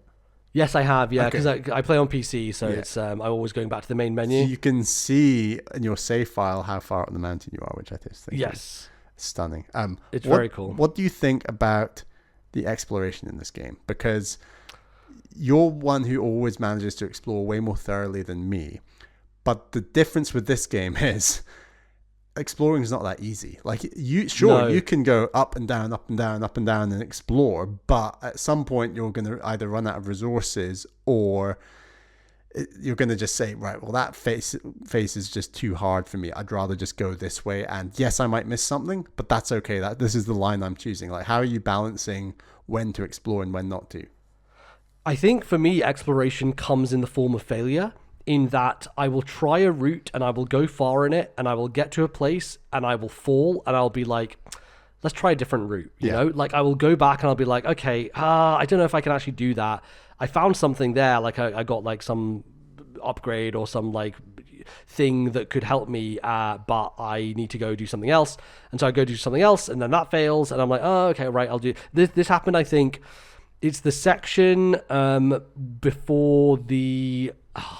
Yes, I have, because I play on PC, so it's I'm always going back to the main menu. So you can see in your save file how far up the mountain you are, which I just think is stunning. It's very cool. What do you think about the exploration in this game? Because you're one who always manages to explore way more thoroughly than me. But the difference with this game is exploring is not that easy. Like, you can go up and down, up and down, up and down and explore, but at some point you're going to either run out of resources or you're going to just say, right, well, that face is just too hard for me. I'd rather just go this way. And yes, I might miss something, but that's okay. This is the line I'm choosing. Like, how are you balancing when to explore and when not to? I think for me, exploration comes in the form of failure, in that I will try a route and I will go far in it and I will get to a place and I will fall and I'll be like, let's try a different route. You know, like I will go back and I'll be like, okay, I don't know if I can actually do that. I found something there, like I got like some upgrade or some like thing that could help me, but I need to go do something else. And so I go do something else and then that fails and I'm like, oh, okay, right, I'll do this. This happened, I think it's the section before the...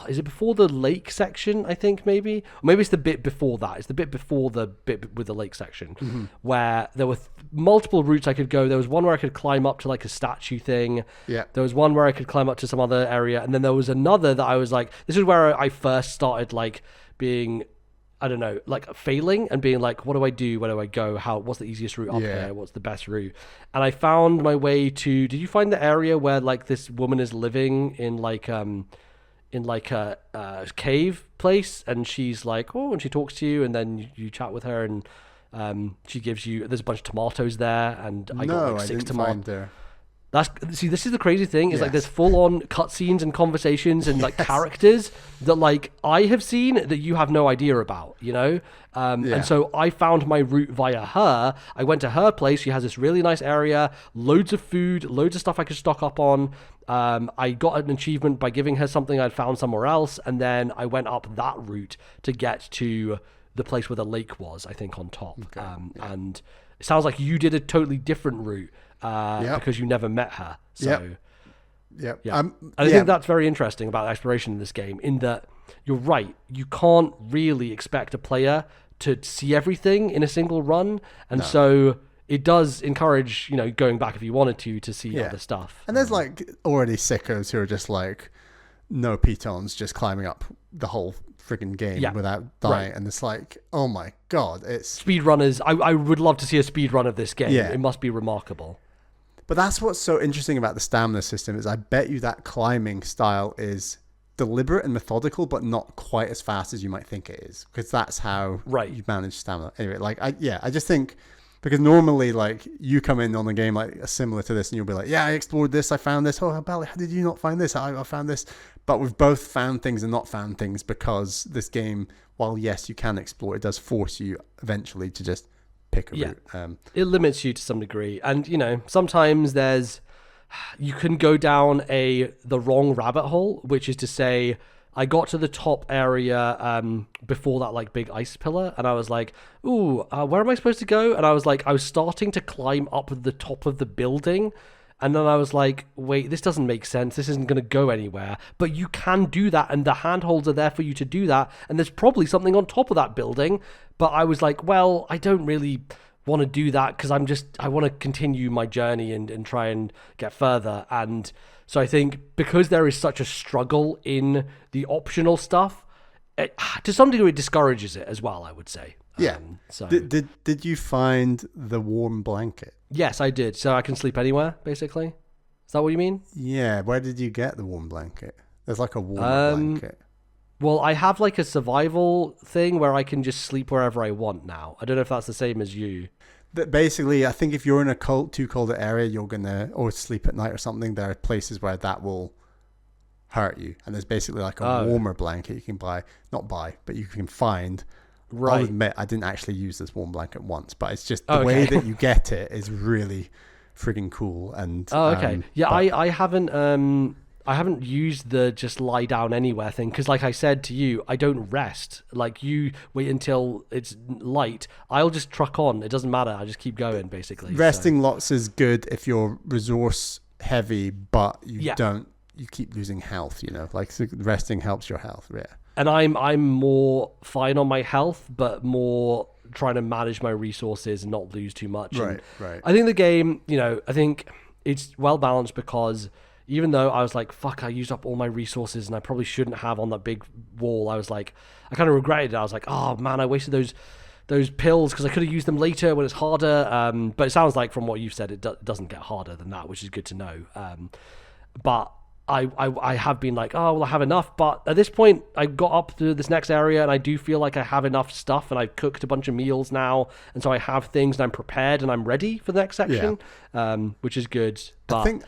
is it before the lake section, I think, maybe? Or maybe it's the bit before that. It's the bit before the bit with the lake section, where there were multiple routes I could go. There was one where I could climb up to like a statue thing. Yeah. There was one where I could climb up to some other area. And then there was another that I was like, this is where I first started like being... I don't know, like failing and being like, what do I do? Where do I go? What's the easiest route up here? What's the best route? And I found my way to, did you find the area where like this woman is living in like a cave place? And she's like, oh, and she talks to you and then you chat with her and she gives you, there's a bunch of tomatoes there and I got like 6 tomatoes. This is the crazy thing is like there's full on cutscenes and conversations and like characters that like I have seen that you have no idea about, you know? And so I found my route via her. I went to her place. She has this really nice area, loads of food, loads of stuff I could stock up on. I got an achievement by giving her something I'd found somewhere else. And then I went up that route to get to the place where the lake was, I think, on top. And it sounds like you did a totally different route. Because you never met her. So, I think that's very interesting about exploration in this game, in that you're right. You can't really expect a player to see everything in a single run. And so it does encourage, you know, going back if you wanted to see other stuff. And there's like already sickos who are just like, no pitons, just climbing up the whole freaking game without dying. And it's like, oh my God, it's... Speedrunners. I would love to see a speedrun of this game. It must be remarkable. But that's what's so interesting about the stamina system is I bet you that climbing style is deliberate and methodical, but not quite as fast as you might think it is, because that's how you manage stamina. Anyway, like I just think, because normally like you come in on a game like similar to this and you'll be like, I explored this, I found this. Oh, how did you not find this? I found this. But we've both found things and not found things, because this game, while yes, you can explore, it does force you eventually to just pick a route. It limits you to some degree, and you know, sometimes you can go down the wrong rabbit hole, which is to say, I got to the top area before that like big ice pillar, and I was like, ooh, where am I supposed to go? And I was starting to climb up the top of the building, and then I was like, wait, this doesn't make sense. This isn't going to go anywhere. But you can do that, and the handholds are there for you to do that. And there's probably something on top of that building. But I was like, well, I don't really want to do that because I want to continue my journey and try and get further. And so I think because there is such a struggle in the optional stuff, to some degree it discourages it as well, I would say. Yeah. So Did you find the warm blanket? yes, I did. So I can sleep anywhere, basically. Is that what you mean? Yeah. Where did you get the warm blanket? There's like a warmer blanket. Well, I have like a survival thing where I can just sleep wherever I want now. I don't know if that's the same as you. But basically, I think if you're in a too cold area, you're gonna or sleep at night or something. There are places where that will hurt you, and there's basically like a warmer blanket you can but you can find. Right. I'll admit I didn't actually use this warm blanket once, but it's just the way that you get it is really friggin' cool. And I haven't used the just lie down anywhere thing because, like I said to you, I don't rest. Like you wait until it's light. I'll just truck on. It doesn't matter. I just keep going, basically. Resting lots is good if you're resource heavy, but you keep losing health. Like resting helps your health. Yeah. And I'm more fine on my health, but more trying to manage my resources and not lose too much. Right. I think the game, I think it's well balanced because even though I was like, fuck, I used up all my resources and I probably shouldn't have on that big wall. I was like, I kind of regretted it. I was like, oh man, I wasted those pills because I could have used them later when it's harder. But it sounds like from what you've said, it doesn't get harder than that, which is good to know. But I have been like, oh, well, I have enough. But at this point, I got up to this next area and I do feel like I have enough stuff and I've cooked a bunch of meals now. And so I have things and I'm prepared and I'm ready for the next section, which is good. But I think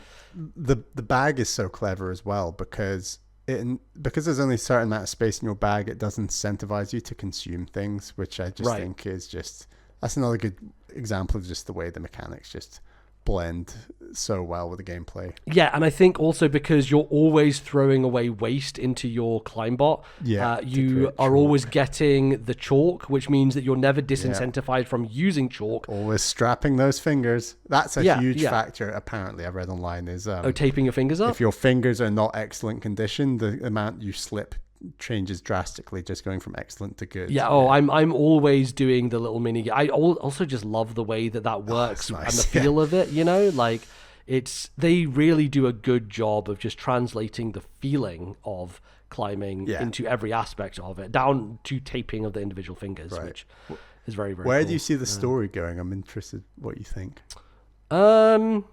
the bag is so clever as well because there's only a certain amount of space in your bag, it does incentivize you to consume things, which I just think is that's another good example of just the way the mechanics just blend so well with the gameplay. Yeah, and I think also because you're always throwing away waste into your climb bot, you are always getting the chalk, which means that you're never disincentivized from using chalk. Always strapping those fingers. That's a huge factor, apparently, I've read online, is taping your fingers up? If your fingers are not excellent condition, the amount you slip changes drastically, just going from excellent to good. I'm always doing the little mini. I also just love the way that works and the feel of it. Like they really do a good job of just translating the feeling of climbing into every aspect of it, down to taping of the individual fingers, which is very, very Where cool. do you see the story going? I'm interested what you think. I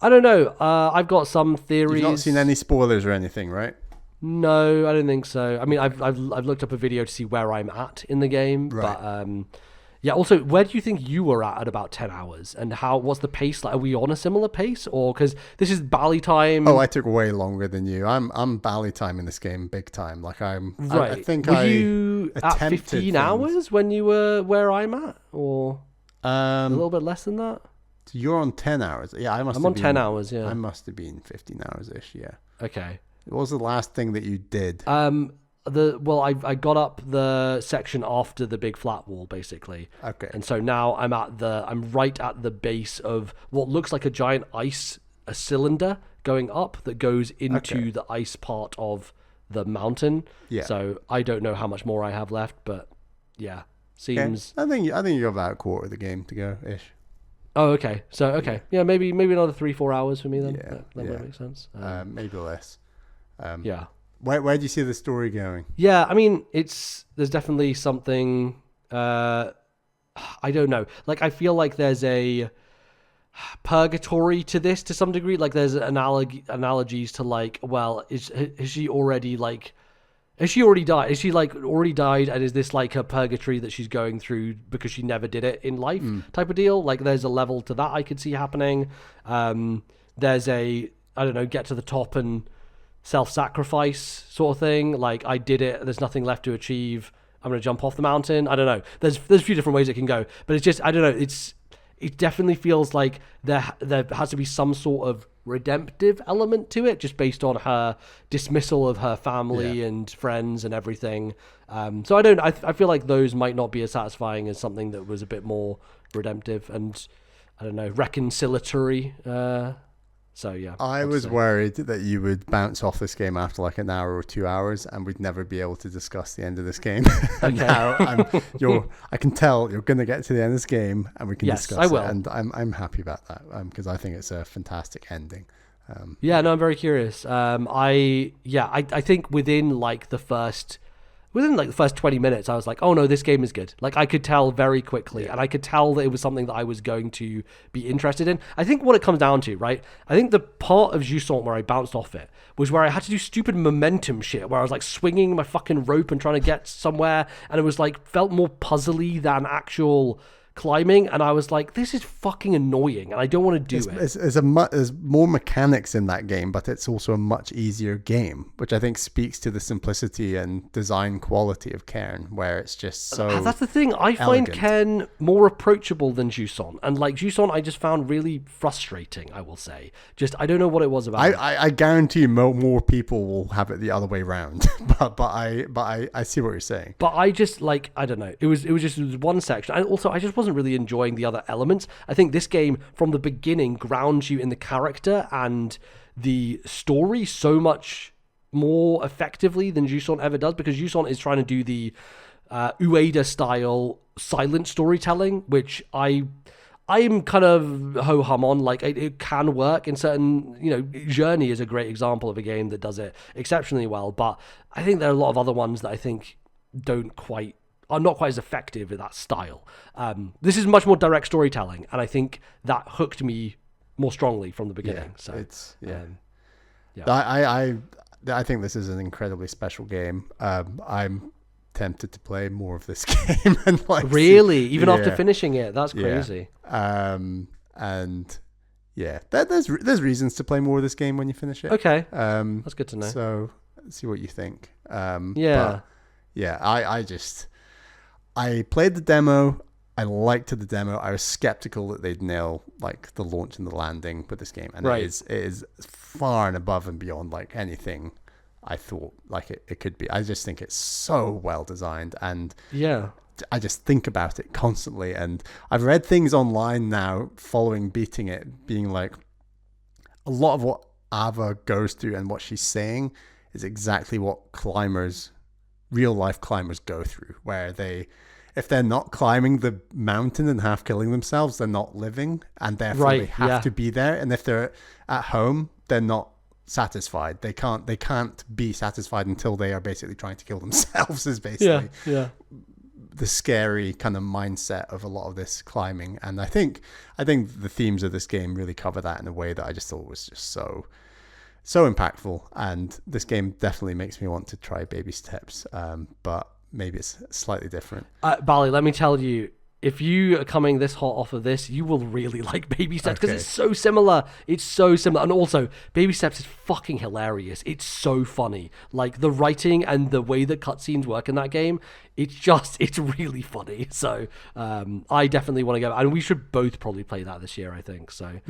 don't know. I've got some theories. You've not seen any spoilers or anything, right? No, I don't think so. I mean, I've looked up a video to see where I'm at in the game, but also, where do you think you were at about 10 hours, and what's the pace like? Are we on a similar pace, or because this is Bally time? Oh, I took way longer than you. I'm Bally time in this game, big time. Like right. I think were you at 15 hours when you were where I'm at, or a little bit less than that? So you're on 10 hours. Yeah, I'm on 10 hours. Yeah, I must have been 15 hours ish. Yeah. Okay. What was the last thing that you did? I got up the section after the big flat wall, basically. Okay. And so now I'm right at the base of what looks like a giant a cylinder going up that goes into the ice part of the mountain. Yeah. So I don't know how much more I have left, but yeah, seems. Okay. I think you have about a quarter of the game to go ish. Oh, okay. So maybe another 3-4 hours for me then. Yeah, that might make sense. Maybe less. Where do you see the story going? Yeah, I mean, there's definitely something. I don't know. Like, I feel like there's a purgatory to this to some degree. Like, there's analogies to like, well, has she already died? Is she already died? And is this like a purgatory that she's going through because she never did it in life type of deal? Like, there's a level to that I could see happening. There's get to the top and self-sacrifice sort of thing. Like, I did it, there's nothing left to achieve, I'm gonna jump off the mountain. I don't know, there's a few different ways it can go, but it's just, I don't know, it definitely feels like there has to be some sort of redemptive element to it, just based on her dismissal of her family and friends and everything. So I feel like those might not be as satisfying as something that was a bit more redemptive and, I don't know, reconciliatory. So yeah, I was worried that you would bounce off this game after like an hour or 2 hours, and we'd never be able to discuss the end of this game. And now I can tell you're going to get to the end of this game, and we can discuss it. And I'm happy about that because I think it's a fantastic ending. I'm very curious. I think within like the first, within like the first 20 minutes, I was like, oh no, this game is good. Like I could tell very quickly, and I could tell that it was something that I was going to be interested in. I think what it comes down to, right? I think the part of Jusant where I bounced off it was where I had to do stupid momentum shit, where I was like swinging my fucking rope and trying to get somewhere, and it was like felt more puzzly than actual climbing, and I was like, this is fucking annoying, and I don't want to do it. There's more mechanics in that game, but it's also a much easier game, which I think speaks to the simplicity and design quality of Cairn, where it's just so that's the thing. I find Cairn more approachable than Jusant, and like Jusant I just found really frustrating, I will say. Just I don't know what it was about it. I guarantee you more people will have it the other way around. but I see what you're saying. But I just like, I don't know. It was just one section. And also I just wasn't really enjoying the other elements. I think this game from the beginning grounds you in the character and the story so much more effectively than Jusant ever does, because Jusant is trying to do the Ueda style silent storytelling, which I'm kind of ho-hum on. Like it can work in certain, Journey is a great example of a game that does it exceptionally well, but I think there are a lot of other ones that I think are not quite as effective in that style. This is much more direct storytelling, and I think that hooked me more strongly from the beginning. Yeah, so it's yeah. I think this is an incredibly special game. I'm tempted to play more of this game. And like, really, even after finishing it, that's crazy. And yeah, there's reasons to play more of this game when you finish it. Okay, that's good to know. So see what you think. Yeah, I played the demo. I liked the demo. I was skeptical that they'd nail like the launch and the landing with this game, and it is far and above and beyond like anything I thought like it could be. I just think it's so well designed, and I just think about it constantly. And I've read things online now following beating it, being like a lot of what Ava goes through and what she's saying is exactly what real life climbers go through, where if they're not climbing the mountain and half killing themselves, they're not living, and therefore they have to be there. And if they're at home, they're not satisfied. They can't be satisfied until they are basically trying to kill themselves, is basically the scary kind of mindset of a lot of this climbing. And I think the themes of this game really cover that in a way that I just thought was just so impactful. And this game definitely makes me want to try Baby Steps, but maybe it's slightly different. Bali, let me tell you, if you are coming this hot off of this, you will really like Baby Steps, because it's so similar. It's so similar. And also, Baby Steps is fucking hilarious. It's so funny. Like, the writing and the way that cutscenes work in that game, it's really funny. So, I definitely want to go. And we should both probably play that this year, I think. So,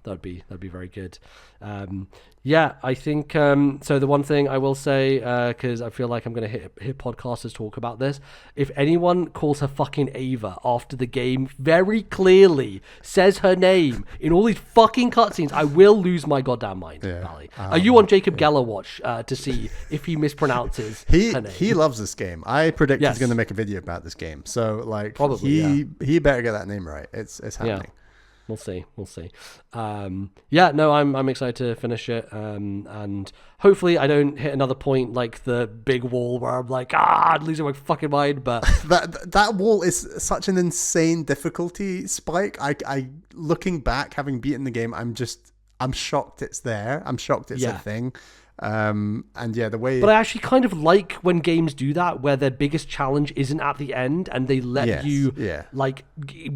that'd be very good. I think, so the one thing I will say, because I feel like I'm going to hit podcasters talk about this, if anyone calls her fucking Ava after the game very clearly says her name in all these fucking cutscenes, I will lose my goddamn mind, Bali. Are you on Jacob Geller watch to see if he mispronounces her name? He loves this game. I predict he's going to make a video about this game. So, like, probably, he better get that name right. It's happening. Yeah. We'll see. I'm excited to finish it. And hopefully I don't hit another point like the big wall where I'm like, I'm losing my fucking mind. But that wall is such an insane difficulty spike. I looking back, having beaten the game, I'm shocked it's there. I'm shocked it's a thing. The way, but I actually kind of like when games do that, where their biggest challenge isn't at the end and they let you like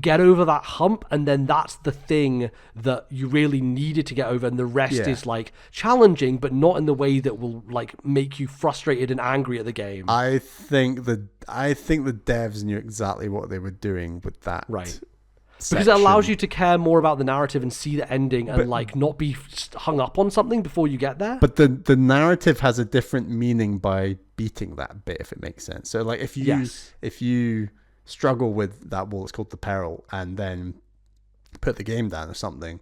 get over that hump, and then that's the thing that you really needed to get over, and the rest is like challenging, but not in the way that will like make you frustrated and angry at the game. I think the devs knew exactly what they were doing with that. Right. Because it allows you to care more about the narrative and see the ending, and like not be hung up on something before you get there. But the narrative has a different meaning by beating that bit, if it makes sense. So like if you struggle with that wall, it's called the peril, and then put the game down or something,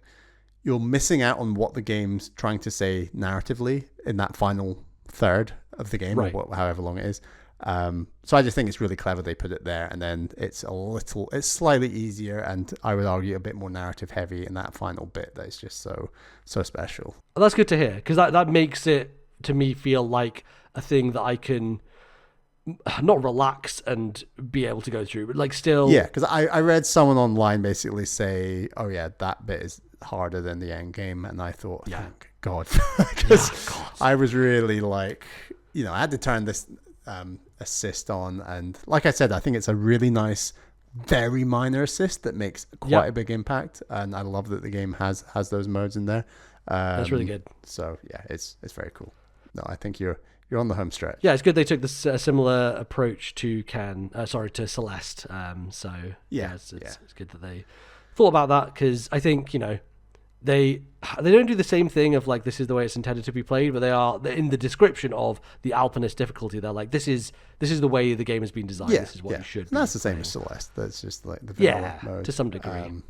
you're missing out on what the game's trying to say narratively in that final third of the game, or however long it is. So I just think it's really clever they put it there, and then it's slightly easier, and I would argue a bit more narrative heavy in that final bit that is just so special. Well, that's good to hear, because that makes it to me feel like a thing that I can not relax and be able to go through, but like still. Yeah, because I read someone online basically say, "Oh yeah, that bit is harder than the end game," and I thought, "Thank God," because I was really like, I had to turn this assist on, and like I said, I think it's a really nice, very minor assist that makes quite a big impact, and I love that the game has those modes in there. That's really good. So yeah, it's very cool. No, I think you're on the home stretch. Yeah, it's good they took this similar approach to to Celeste. So it's good that they thought about that, because I think they don't do the same thing of like this is the way it's intended to be played, but they're in the description of the Alpinist difficulty. They're like this is the way the game has been designed. This is what you should. And that's the same as Celeste. That's just like the vanilla mode to some degree. And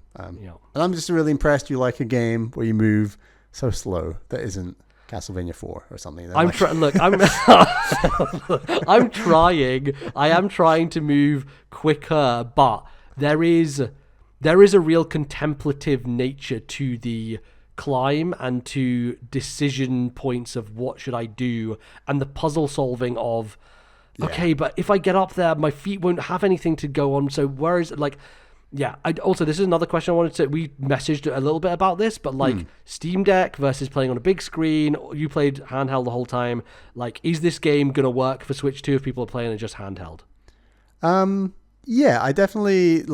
I'm just really impressed. You like a game where you move so slow that isn't Castlevania 4 or something. I'm trying. I am trying to move quicker, but there is a real contemplative nature to the climb and to decision points of what should I do, and the puzzle solving of okay, but if I get up there, my feet won't have anything to go on. So where is it? Like, also, this is another question I wanted to. We messaged a little bit about this, but like Steam Deck versus playing on a big screen. You played handheld the whole time. Like, is this game gonna work for Switch 2 if people are playing it just handheld? Yeah, I definitely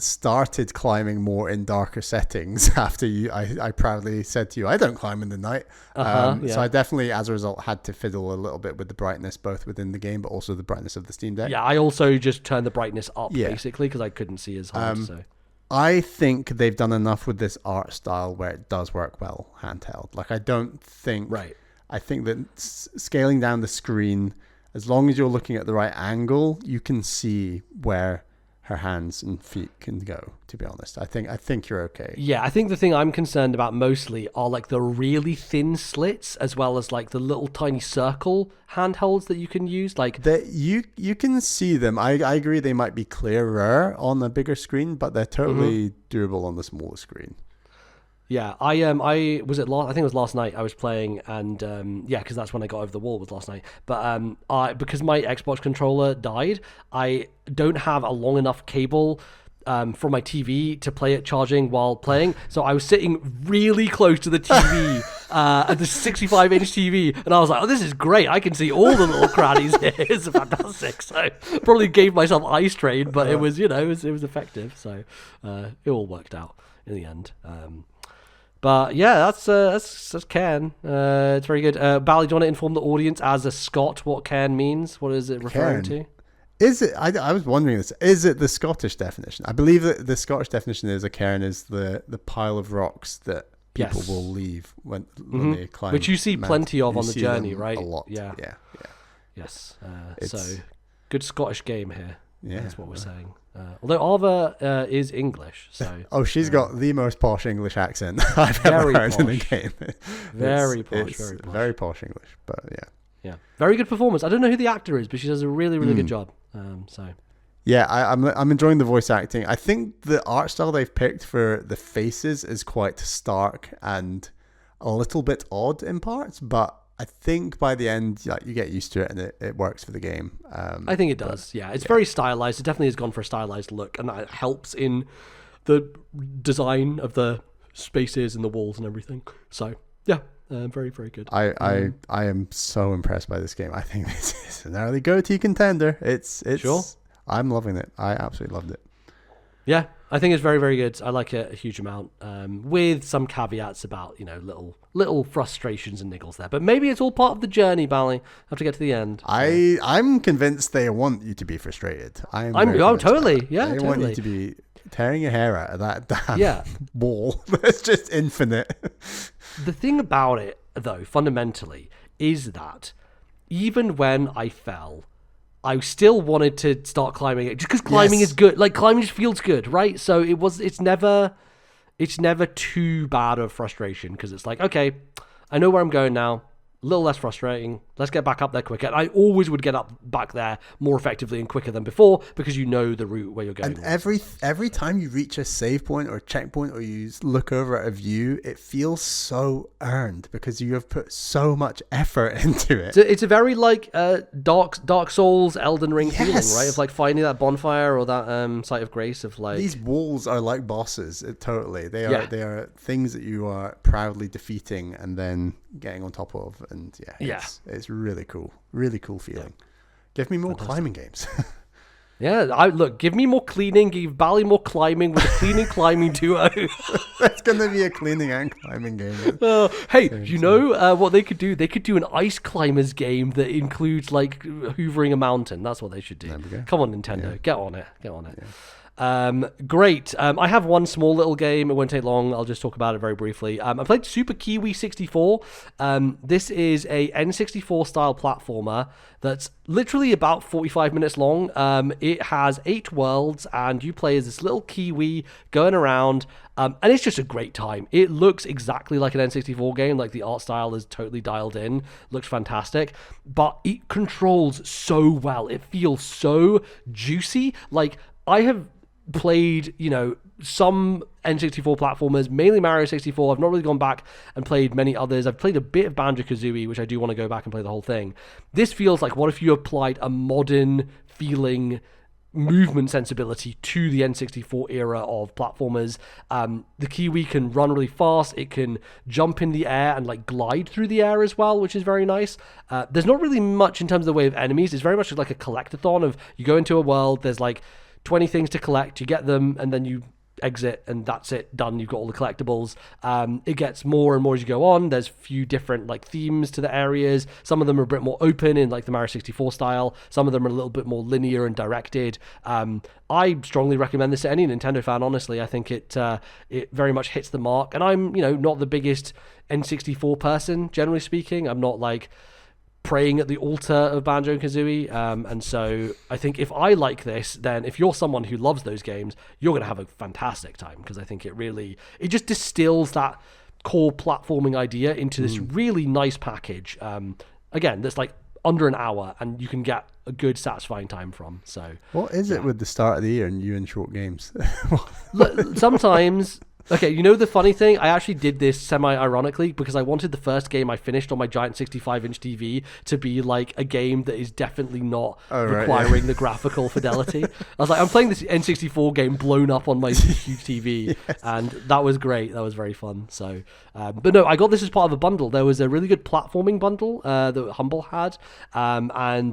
started climbing more in darker settings after I proudly said to you, I don't climb in the night. So I definitely, as a result, had to fiddle a little bit with the brightness, both within the game, but also the brightness of the Steam Deck. Yeah, I also just turned the brightness up basically because I couldn't see as hard. So I think they've done enough with this art style where it does work well handheld. Like, I don't think... Right. I think that scaling down the screen, as long as you're looking at the right angle, you can see where her hands and feet can go, to be honest. I think you're okay. Yeah, I think the thing I'm concerned about mostly are like the really thin slits, as well as like the little tiny circle handhelds that you can use. Like that you can see them. I agree they might be clearer on a bigger screen, but they're totally doable on the smaller screen. Yeah, I was it last. I think it was last night. I was playing, and because that's when I got over the wall, was last night. But because my Xbox controller died, I don't have a long enough cable from my TV to play it charging while playing. So I was sitting really close to the TV, at the 65-inch TV, and I was like, "Oh, this is great! I can see all the little crannies here. It's fantastic." So probably gave myself eye strain, but it was it was effective. So it all worked out in the end. But yeah, that's Cairn. It's very good. Bally, do you want to inform the audience as a Scot what Cairn means? What is it referring to? Is it? I was wondering this. Is it the Scottish definition? I believe that the Scottish definition is a cairn is the pile of rocks that people will leave when they climb. Which you see plenty of on the journey, right? A lot. Yeah. Yes. So good Scottish game here. Yeah, that's what we're saying. Although Arva is English, so she's got the most posh English accent I've ever heard in the game. Very posh. Very posh English, but yeah, very good performance. I don't know who the actor is, but she does a really, really good job. Yeah, I'm enjoying the voice acting. I think the art style they've picked for the faces is quite stark and a little bit odd in parts, but I think by the end, you get used to it and it works for the game. I think it does. It's very stylized. It definitely has gone for a stylized look, and that helps in the design of the spaces and the walls and everything. So yeah, very, very good. I am so impressed by this game. I think this is an early go-to contender. It's sure. I'm loving it. I absolutely loved it. Yeah, I think it's very, very good. I like it a huge amount, with some caveats about, little frustrations and niggles there. But maybe it's all part of the journey, Bally. Have to get to the end. I'm convinced they want you to be frustrated. Totally. Yeah, they want you to be tearing your hair out of that damn wall. It's just infinite. The thing about it, though, fundamentally, is that even when I fell, I still wanted to start climbing it just because climbing is good. Like, climbing just feels good, right? So it's never too bad of frustration because it's like, okay, I know where I'm going now. a little less frustrating. Let's get back up there quicker. And I always would get back there more effectively and quicker than before because you know the route where you're going. And every time you reach a save point or a checkpoint or you look over at a view, it feels so earned because you have put so much effort into it. So it's a very like Dark Souls, Elden Ring feeling, right? Of like finding that bonfire or that site of grace of like... These walls are like bosses, totally. They are things that you are proudly defeating and then getting on top of. And it's really cool. Really cool feeling. Give me more climbing games. Give me more cleaning, give Bally more climbing with a cleaning climbing duo. That's going to be a cleaning and climbing game. You know what they could do? They could do an ice climbers game that includes like hoovering a mountain. That's what they should do. Come on, Nintendo, get on it. Great. I have one small little game. It won't take long. I'll just talk about it very briefly. I played Super Kiwi 64. This is a N64 style platformer that's literally about 45 minutes long. It has 8 worlds and you play as this little Kiwi going around. And it's just a great time. It looks exactly like an N64 game. Like the art style is totally dialed in. Looks fantastic. But it controls so well. It feels so juicy. Like I have played, some N64 platformers, mainly Mario 64. I've not really gone back and played many others. I've played a bit of Banjo-Kazooie, which I do want to go back and play the whole thing. This feels like, what if you applied a modern feeling movement sensibility to the N64 era of platformers. The Kiwi can run really fast. It can jump in the air and like glide through the air as well, which is very nice. There's not really much in terms of the way of enemies. It's very much like a collectathon of you go into a world, there's like 20 things to collect, you get them, and then you exit, and that's it, done. You've got all the collectibles. It gets more and more as you go on. There's a few different like themes to the areas. Some of them are a bit more open in like the Mario 64 style. Some of them are a little bit more linear and directed. I strongly recommend this to any Nintendo fan, honestly. I think it very much hits the mark, and I'm not the biggest N64 person, generally speaking. I'm not like praying at the altar of Banjo-Kazooie, and so I think if I like this, then if you're someone who loves those games, you're going to have a fantastic time, because I think it just distills that core platforming idea into this really nice package. Again, that's like under an hour, and you can get a good, satisfying time from. So, what is it with the start of the year and you and short games? Sometimes. Okay, the funny thing? I actually did this semi-ironically because I wanted the first game I finished on my giant 65-inch TV to be like a game that is definitely not requiring the graphical fidelity. I was like, I'm playing this N64 game blown up on my huge TV, and that was great. That was very fun. So, but no, I got this as part of a bundle. There was a really good platforming bundle that Humble had, and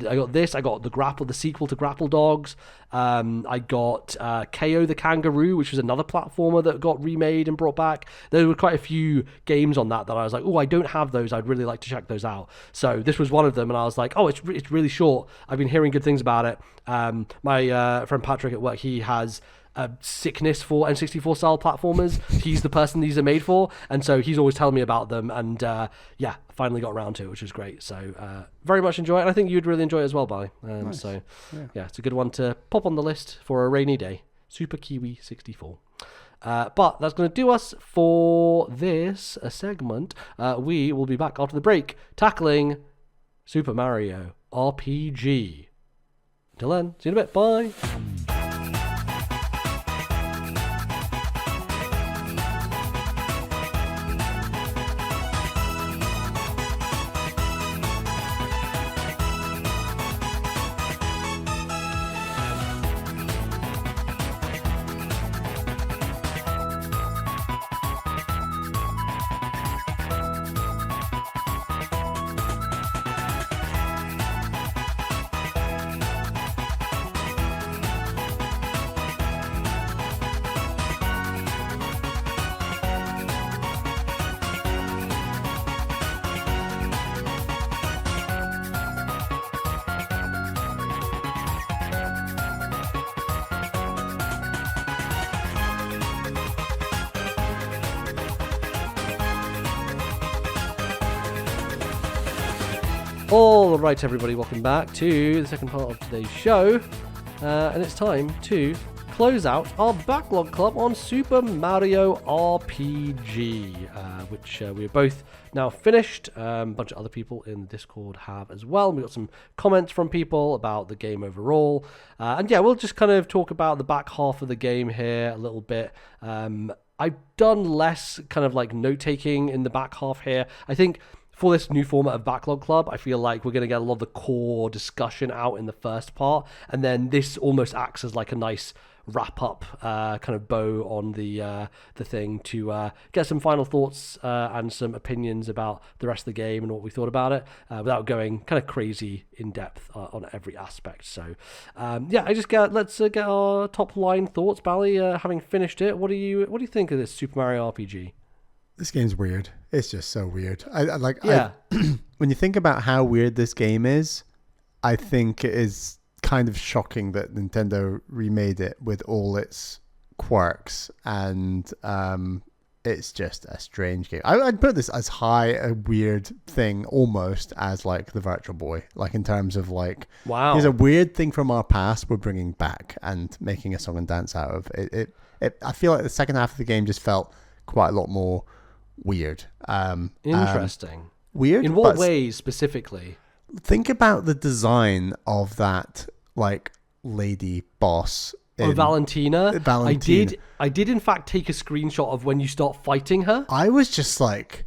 I got this. I got the sequel to Grapple Dogs. I got KO the Kangaroo, which was another platformer that got remade and brought back. There were quite a few games on that I was like, oh, I don't have those. I'd really like to check those out. So this was one of them, and I was like, oh, it's really short. I've been hearing good things about it. My friend Patrick at work, he has a sickness for N64 style platformers. He's the person these are made for, and so he's always telling me about them, and finally got around to it, which was great. So very much enjoy it, and I think you'd really enjoy it as well, Barry. Nice. So it's a good one to pop on the list for a rainy day. Super Kiwi 64. But that's going to do us for this segment. We will be back after the break tackling Super Mario RPG. Until then, see you in a bit. Bye. All right, everybody, welcome back to the second part of today's show, and it's time to close out our Backlog Club on Super Mario RPG, which we are both now finished. A bunch of other people in the Discord have as well. We got some comments from people about the game overall. And yeah, we'll just kind of talk about the back half of the game here a little bit. I've done less kind of like note-taking in the back half here. I think for this new format of Backlog Club, I feel like we're going to get a lot of the core discussion out in the first part, and then this almost acts as like a nice wrap-up kind of bow on the thing to get some final thoughts and some opinions about the rest of the game and what we thought about it without going kind of crazy in depth on every aspect. So yeah, let's get our top line thoughts. Bally, having finished it, what do you think of this Super Mario RPG? This game's weird. It's just so weird. When you think about how weird this game is, I think it is kind of shocking that Nintendo remade it with all its quirks, and it's just a strange game. I'd put this as high a weird thing almost as like the Virtual Boy, like in terms of like, wow, here's a weird thing from our past we're bringing back and making a song and dance out of it. I feel like the second half of the game just felt quite a lot more weird. Interesting. Weird. In what ways specifically? Think about the design of that like lady boss. Valentina. Valentina. I did in fact take a screenshot of when you start fighting her. I was just like,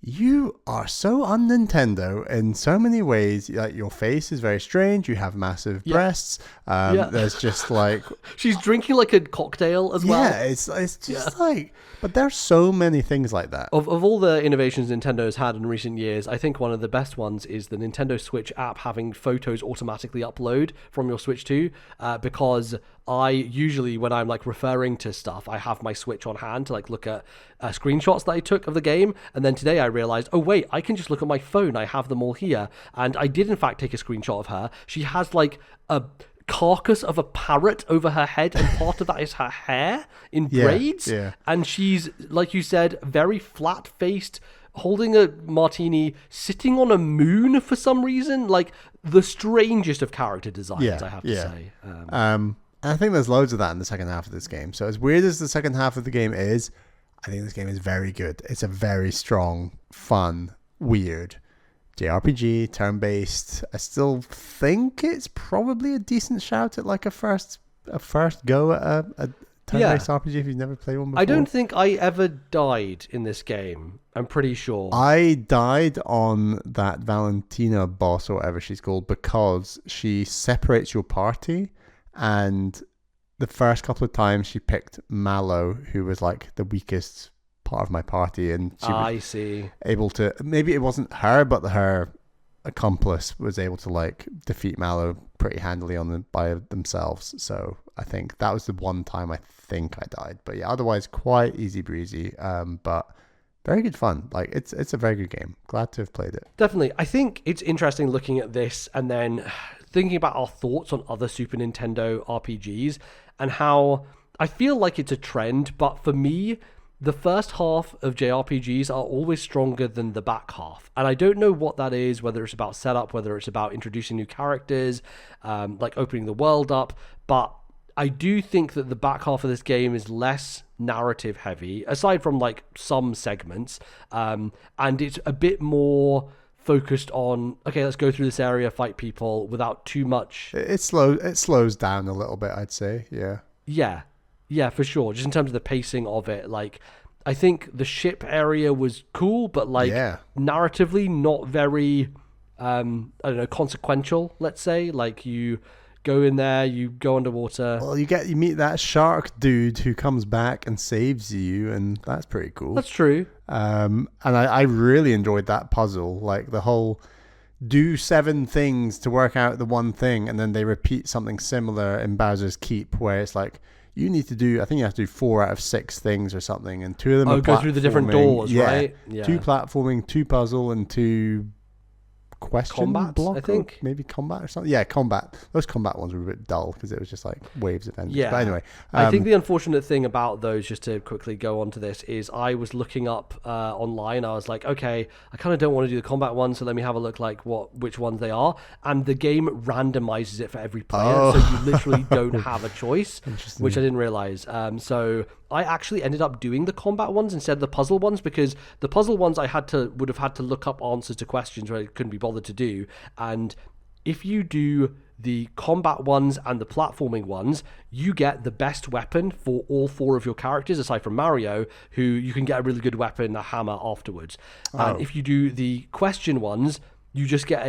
you are so un-Nintendo in so many ways. Like, your face is very strange. You have massive breasts. There's just like... She's drinking like a cocktail as well. Yeah, it's just like... But there's so many things like that. Of all the innovations Nintendo has had in recent years, I think one of the best ones is the Nintendo Switch app having photos automatically upload from your Switch 2, because I usually, when I'm like referring to stuff, I have my Switch on hand to like look at screenshots that I took of the game. And then today I realized, oh wait, I can just look at my phone. I have them all here. And I did in fact take a screenshot of her. She has like a carcass of a parrot over her head, and part of that is her hair in braids. Yeah. And she's, like you said, very flat-faced, holding a martini, sitting on a moon for some reason. Like the strangest of character designs, I have to say. I think there's loads of that in the second half of this game. So as weird as the second half of the game is, I think this game is very good. It's a very strong, fun, weird JRPG, turn-based. I still think it's probably a decent shout at like a first go at a turn-based RPG if you've never played one before. I don't think I ever died in this game. I'm pretty sure. I died on that Valentina boss or whatever she's called because she separates your party, and the first couple of times she picked Mallow, who was like the weakest part of my party, and she was able to, maybe it wasn't her, but her accomplice was able to like defeat Mallow pretty handily by themselves. So I think that was the one time I think I died. But yeah, otherwise quite easy breezy. But very good fun. Like it's a very good game. Glad to have played it. Definitely. I think it's interesting looking at this and then thinking about our thoughts on other Super Nintendo RPGs and how I feel like it's a trend, but for me, the first half of JRPGs are always stronger than the back half. And I don't know what that is, whether it's about setup, whether it's about introducing new characters, like opening the world up. But I do think that the back half of this game is less narrative heavy, aside from like some segments. And it's a bit more focused on, okay, let's go through this area, fight people without too much. It slows down a little bit, I'd say. Yeah. Yeah, for sure. Just in terms of the pacing of it, like I think the ship area was cool, but like narratively not very, I don't know, consequential. Let's say, like you go in there, you go underwater. Well, you meet that shark dude who comes back and saves you, and that's pretty cool. That's true. And I really enjoyed that puzzle, like the whole do 7 things to work out the one thing, and then they repeat something similar in Bowser's Keep, where it's like, you need to do, I think you have to do 4 out of 6 things or something, and 2 of them are go through the different doors, right? Yeah. 2 platforming, 2 puzzle, and 2 question combat, block, I think. maybe combat or something. Yeah, combat. Those combat ones were a bit dull because it was just like waves of enemies. Yeah. But anyway, I think the unfortunate thing about those, just to quickly go on to this, is I was looking up online. I was like, okay, I kind of don't want to do the combat ones, so let me have a look like which ones they are. And the game randomizes it for every player, so you literally don't have a choice, which I didn't realize. So I actually ended up doing the combat ones instead of the puzzle ones, because the puzzle ones I would have had to look up answers to questions where I couldn't be bothered to do. And if you do the combat ones and the platforming ones, you get the best weapon for all 4 of your characters, aside from Mario, who you can get a really good weapon, a hammer, afterwards. And if you do the question ones, you just get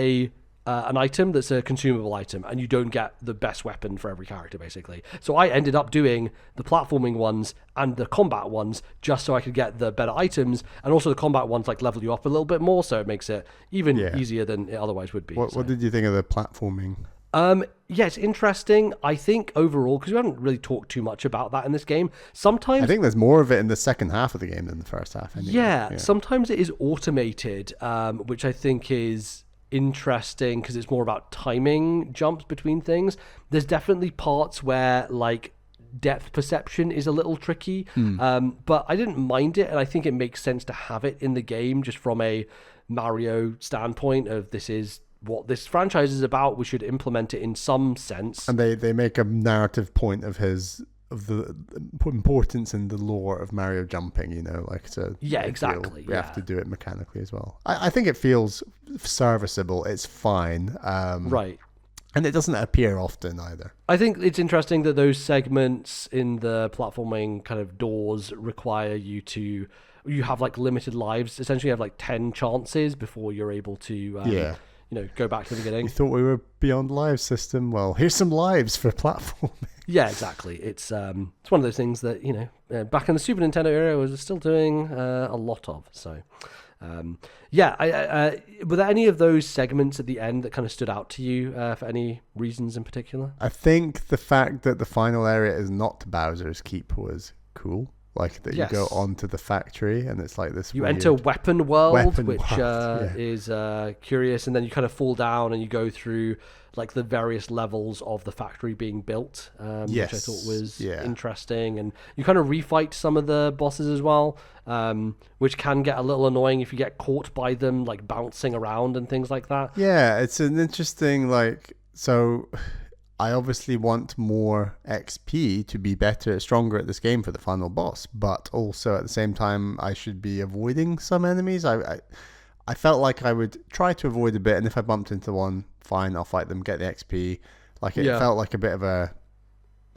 an item that's a consumable item, and you don't get the best weapon for every character, basically. So I ended up doing the platforming ones and the combat ones just so I could get the better items, and also the combat ones like level you up a little bit more, so it makes it even easier than it otherwise would be. What did you think of the platforming? Yeah, it's interesting. I think overall, because we haven't really talked too much about that in this game, sometimes I think there's more of it in the second half of the game than the first half. Anyway. Yeah, sometimes it is automated, which I think is interesting because it's more about timing jumps between things. There's definitely parts where like depth perception is a little tricky, but I didn't mind it, and I think it makes sense to have it in the game just from a Mario standpoint of this is what this franchise is about. We should implement it in some sense. And they make a narrative point of the importance in the lore of Mario jumping, like so. Yeah, exactly. We have to do it mechanically as well. I think it feels serviceable. It's fine. Right. And it doesn't appear often either. I think it's interesting that those segments in the platforming kind of doors require you have like limited lives. Essentially, you have like 10 chances before you're able to go back to the beginning. You thought we were beyond live system? Well, here's some lives for platforming. Yeah, exactly. It's one of those things that, back in the Super Nintendo era, I was still doing a lot of. So, were there any of those segments at the end that kind of stood out to you for any reasons in particular? I think the fact that the final area is not Bowser's Keep was cool. Like that you go onto the factory and it's like this. You enter Weapon World, which world, is curious, and then you kind of fall down and you go through like the various levels of the factory being built, which I thought was interesting. And you kind of refight some of the bosses as well, which can get a little annoying if you get caught by them like bouncing around and things like that. Yeah, it's an interesting so. I obviously want more XP to be better, stronger at this game for the final boss, but also at the same time, I should be avoiding some enemies. I felt like I would try to avoid a bit, and if I bumped into one, fine, I'll fight them, get the XP. It felt like a bit of a,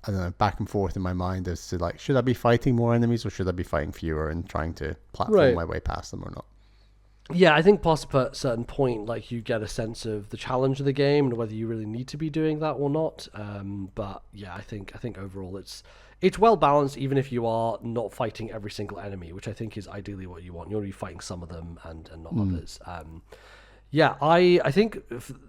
I don't know, back and forth in my mind as to should I be fighting more enemies or should I be fighting fewer and trying to platform my way past them or not? Yeah, I think possibly at a certain point, you get a sense of the challenge of the game and whether you really need to be doing that or not. But yeah, I think overall it's well balanced, even if you are not fighting every single enemy, which I think is ideally what you want. You want to be fighting some of them and not others. Yeah, I think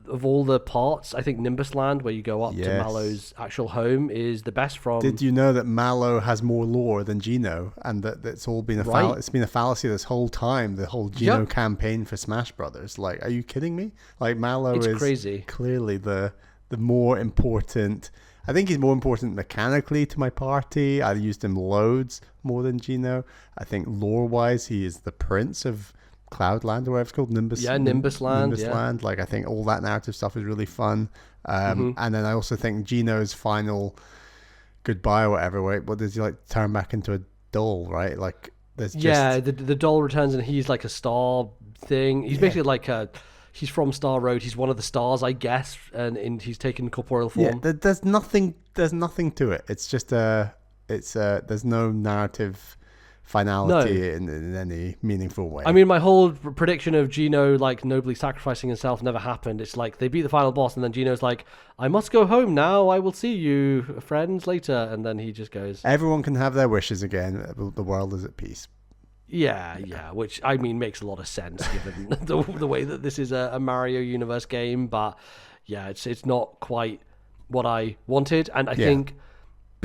of all the parts, I think Nimbus Land, where you go up to Mallow's actual home, is the best from... Did you know that Mallow has more lore than Geno, and that it's all been it's been a fallacy this whole time, the whole Geno campaign for Smash Brothers? Are you kidding me? Mallow is crazy. Clearly the more important... I think he's more important mechanically to my party. I used him loads more than Geno. I think lore-wise, he is the prince of... Cloudland or whatever it's called, Nimbus. Yeah, Nimbus Land. I think all that narrative stuff is really fun. And then I also think Geno's final goodbye or whatever, what does he turn back into a doll, right? There's just... the doll returns and he's like a star thing. He's basically he's from Star Road. He's one of the stars, I guess, and he's taken corporeal form. Yeah, there's nothing to it. It's just there's no narrative finality in any meaningful way. I mean, my whole prediction of Geno nobly sacrificing himself never happened. It's they beat the final boss and then Geno's I must go home now, I will see you friends later, and then he just goes, everyone can have their wishes again, the world is at peace. Yeah, which I mean makes a lot of sense given the way that this is a Mario universe game, but yeah, it's not quite what I wanted, and I think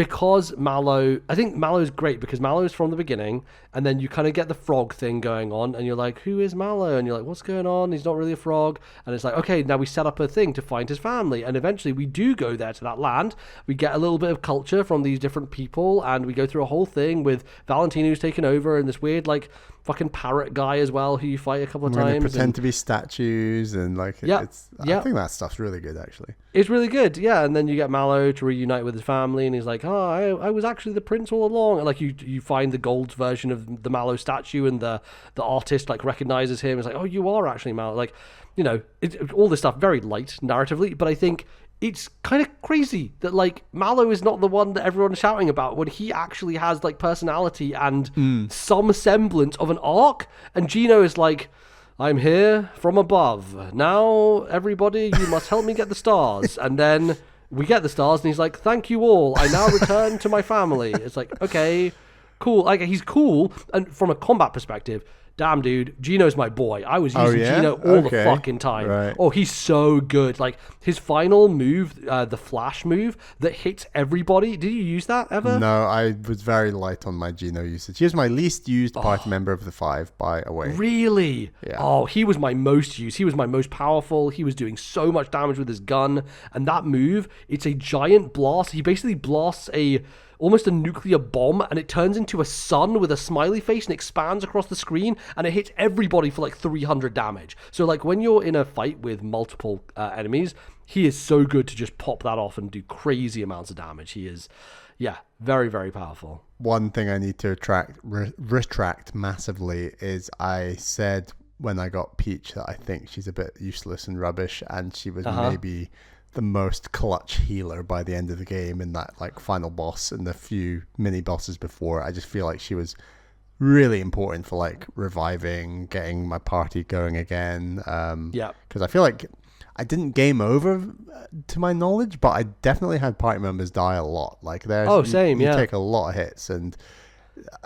because I think Mallow is great because Mallow is from the beginning, and then you kind of get the frog thing going on, and you're like, who is Mallow? And you're like, what's going on? He's not really a frog. And it's like, okay, now we set up a thing to find his family, and eventually we do go there to that land. We get a little bit of culture from these different people, and we go through a whole thing with Valentino who's taken over, and this weird like fucking parrot guy as well who you fight a couple of times. They pretend to be statues, and like I think that stuff's really good actually. It's really good, yeah. And then you get Mallow to reunite with his family, and he's like, oh, I was actually the prince all along. And like you find the gold version of the Mallow statue, and the artist like recognizes him. It's like, oh, you are actually Mallow. Like, you know, all this stuff very light narratively, but I think it's kind of crazy that like Mallow is not the one that everyone's shouting about when he actually has like personality and some semblance of an arc. And Gino is like, I'm here from above. Now, everybody, you must help me get the stars. And then we get the stars, and he's like, thank you all. I now return to my family. It's like, okay, cool. Like, he's cool. And from a combat perspective, damn, dude, Gino's my boy. I was using Gino all the fucking time. Right. Oh, he's so good. Like, his final move, the flash move that hits everybody. Did you use that ever? No, I was very light on my Gino usage. He was my least used party member of the 5 by a way. Really? Yeah. Oh, he was my most used. He was my most powerful. He was doing so much damage with his gun. And that move, it's a giant blast. He basically blasts almost a nuclear bomb, and it turns into a sun with a smiley face and expands across the screen, and it hits everybody for like 300 damage. So like when you're in a fight with multiple enemies, he is so good to just pop that off and do crazy amounts of damage. He is, very, very powerful. One thing I need to retract massively is I said when I got Peach that I think she's a bit useless and rubbish, and she was maybe the most clutch healer by the end of the game in that like final boss and the few mini bosses before. I just feel like she was really important for like reviving, getting my party going again. Because I feel like I didn't game over to my knowledge, but I definitely had party members die a lot. Like you take a lot of hits, and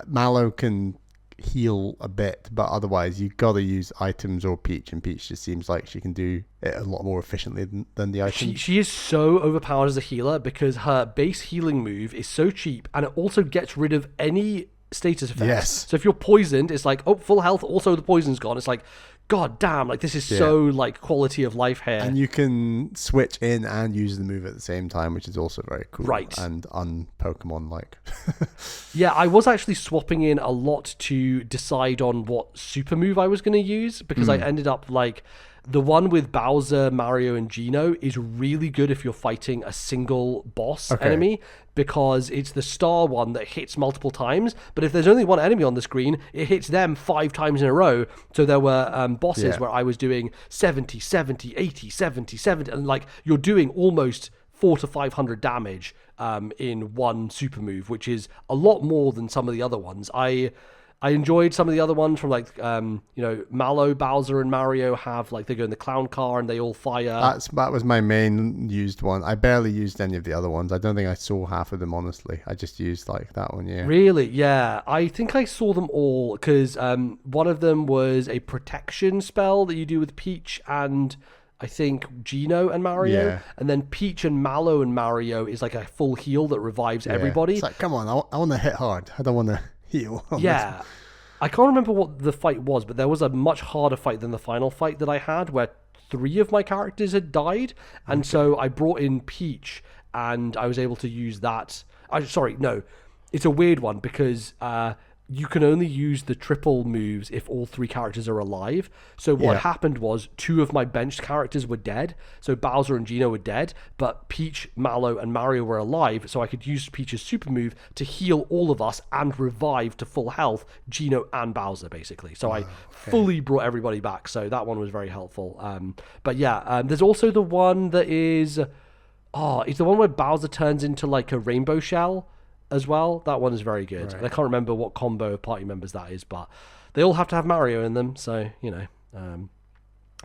Mallow can heal a bit, but otherwise you got to use items or Peach, and Peach just seems like she can do it a lot more efficiently than the items. She is so overpowered as a healer because her base healing move is so cheap, and it also gets rid of any status effects. Yes. So if you're poisoned, it's like, oh, full health, also the poison's gone. It's like, god damn, like this is so like quality of life here. And you can switch in and use the move at the same time, which is also very cool. Right. And un-Pokemon like. Yeah, I was actually swapping in a lot to decide on what super move I was going to use, because I ended up like, the one with Bowser, Mario, and Gino is really good if you're fighting a single boss enemy, because it's the star one that hits multiple times. But if there's only one enemy on the screen, it hits them 5 times in a row. So there were bosses where I was doing 70, 70, 80, 70, 70, and like you're doing almost 400 to 500 damage in one super move, which is a lot more than some of the other ones. I enjoyed some of the other ones from like, Mallow, Bowser, and Mario have like, they go in the clown car and they all fire. That was my main used one. I barely used any of the other ones. I don't think I saw half of them, honestly. I just used like that one, yeah. Really? Yeah. I think I saw them all because one of them was a protection spell that you do with Peach and I think Gino and Mario. Yeah. And then Peach and Mallow and Mario is like a full heal that revives everybody. It's like, come on, I want to hit hard. I don't want to heal. Yeah. I can't remember what the fight was, but there was a much harder fight than the final fight that I had where 3 of my characters had died. And so I brought in Peach and I was able to use that. It's a weird one because you can only use the triple moves if all 3 characters are alive. So what happened was 2 of my benched characters were dead. So Bowser and Gino were dead, but Peach, Mallow, and Mario were alive. So I could use Peach's super move to heal all of us and revive to full health Gino and Bowser, basically. So I fully brought everybody back. So that one was very helpful. There's also the one that is... it's the one where Bowser turns into like a rainbow shell as well. That one is very good. Right. And I can't remember what combo of party members that is, but they all have to have Mario in them, so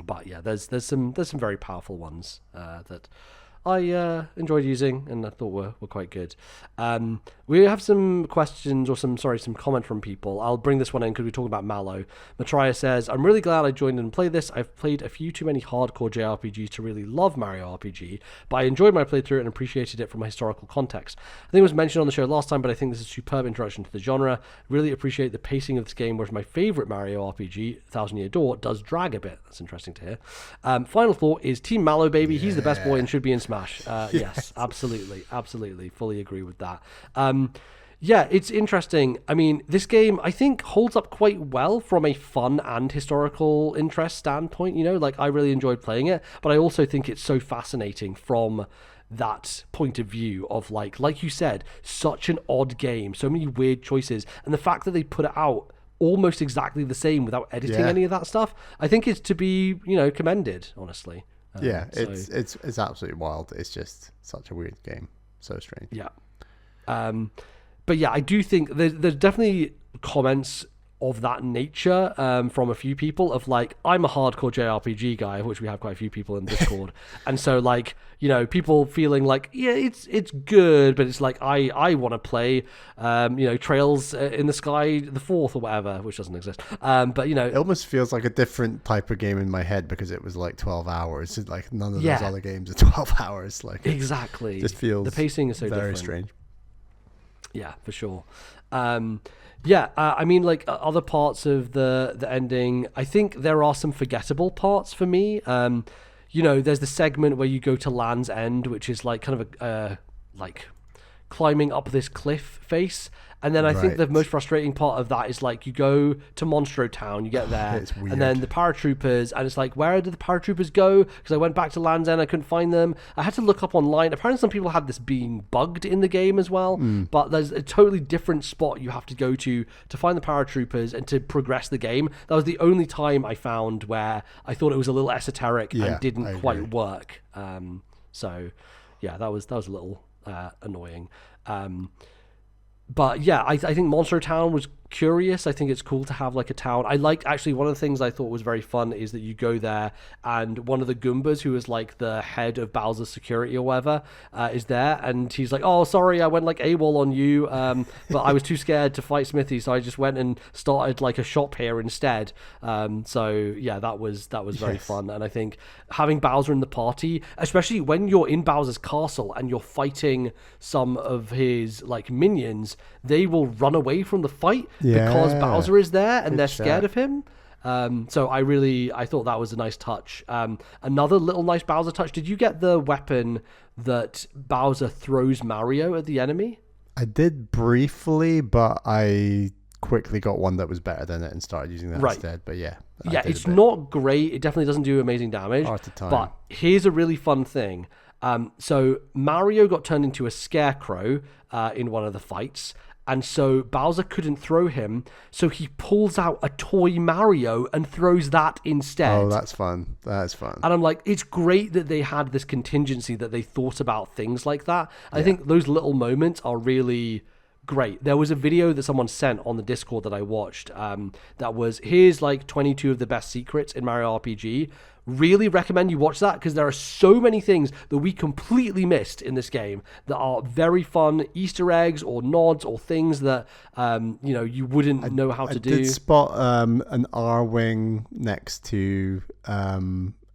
but yeah, there's some very powerful ones that I enjoyed using and I thought were quite good. We have some questions or some comment from people. I'll bring this one in because we're talking about Mallow. Matria says, I'm really glad I joined and played this. I've played a few too many hardcore JRPGs to really love Mario RPG, but I enjoyed my playthrough and appreciated it from a historical context. I think it was mentioned on the show last time, but I think this is a superb introduction to the genre. Really appreciate the pacing of this game, whereas my favorite Mario RPG, Thousand Year Door, does drag a bit. That's interesting to hear. Final thought is Team Mallow, baby. He's the best boy and should be in Smash. Yes, absolutely. Fully agree with that. Yeah, it's interesting. I mean, this game, I think, holds up quite well from a fun and historical interest standpoint. You know, like, I really enjoyed playing it, but I also think it's so fascinating from that point of view of, like you said, such an odd game, so many weird choices, and the fact that they put it out almost exactly the same without editing any of that stuff, I think is to be, commended, honestly. It's absolutely wild. It's just such a weird game. So strange. Yeah. But yeah, I do think there's definitely comments of that nature from a few people of like, I'm a hardcore JRPG guy, of which we have quite a few people in Discord. And so like, people feeling like, yeah, it's good, but it's like, I want to play, Trails in the Sky the 4th or whatever, which doesn't exist. But it almost feels like a different type of game in my head because it was like 12 hours. Like none of those other games are 12 hours. Like exactly. It just feels the pacing is so very different. Strange. Yeah, for sure. I mean, like other parts of the ending, I think there are some forgettable parts for me. There's the segment where you go to Land's End, which is like kind of a climbing up this cliff face. And then I think the most frustrating part of that is like you go to Monstro Town, you get there, and then the paratroopers, and it's like, where did the paratroopers go? Because I went back to Land's End, I couldn't find them. I had to look up online. Apparently some people had this being bugged in the game as well, but there's a totally different spot you have to go to find the paratroopers and to progress the game. That was the only time I found where I thought it was a little esoteric and didn't quite work. So yeah, that was a little annoying. But yeah, I think Monster Town was curious. I think it's cool to have like a town. I liked, actually, one of the things I thought was very fun is that you go there and one of the Goombas, who is like the head of Bowser's security or whatever, is there, and he's like, oh, sorry, I went like AWOL on you, but I was too scared to fight Smithy, so I just went and started like a shop here instead. So yeah, that was very fun. And I think having Bowser in the party, especially when you're in Bowser's castle and you're fighting some of his like minions, they will run away from the fight because Bowser is there and they're scared of him. So I thought that was a nice touch. Another little nice Bowser touch. Did you get the weapon that Bowser throws Mario at the enemy? I did briefly, but I quickly got one that was better than it and started using that instead. But yeah, it's not great. It definitely doesn't do amazing damage. But here's a really fun thing. So Mario got turned into a scarecrow in one of the fights. And so Bowser couldn't throw him, so he pulls out a toy Mario and throws that instead. Oh, that's fun. That's fun. And I'm like, it's great that they had this contingency, that they thought about things like that. I think those little moments are really great. There was a video that someone sent on the Discord that I watched that was, here's like 22 of the best secrets in Mario RPG. Really recommend you watch that because there are so many things that we completely missed in this game that are very fun Easter eggs or nods or things that you wouldn't know how to do. I did spot an R-wing next to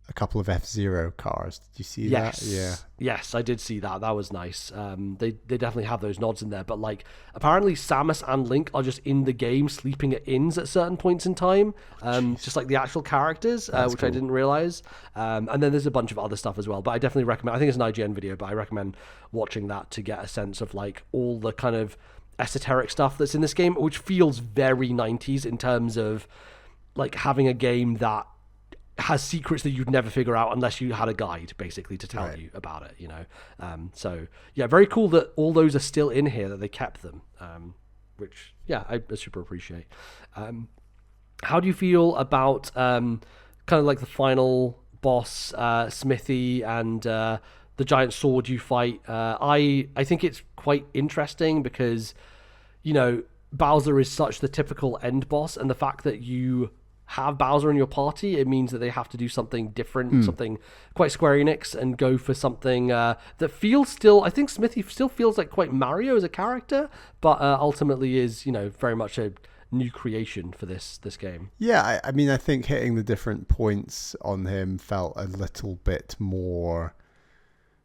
a couple of F-Zero cars. Did you see that? Yeah. Yes, I did see that. That was nice. They definitely have those nods in there. But like, apparently Samus and Link are just in the game sleeping at inns at certain points in time. Just like the actual characters, which cool. I didn't realize. And then there's a bunch of other stuff as well. But I definitely recommend, I think it's an IGN video, but I recommend watching that to get a sense of like all the kind of esoteric stuff that's in this game, which feels very 90s in terms of like having a game that has secrets that you'd never figure out unless you had a guide basically to tell you about it, so yeah, very cool that all those are still in here, that they kept them, which I super appreciate. How do you feel about kind of like the final boss, Smithy, and the giant sword you fight? I think it's quite interesting because Bowser is such the typical end boss, and the fact that you have Bowser in your party, it means that they have to do something different, something quite Square Enix, and go for something that feels still, I think Smithy still feels like quite Mario as a character, but ultimately is, very much a new creation for this game. Yeah, I mean, I think hitting the different points on him felt a little bit more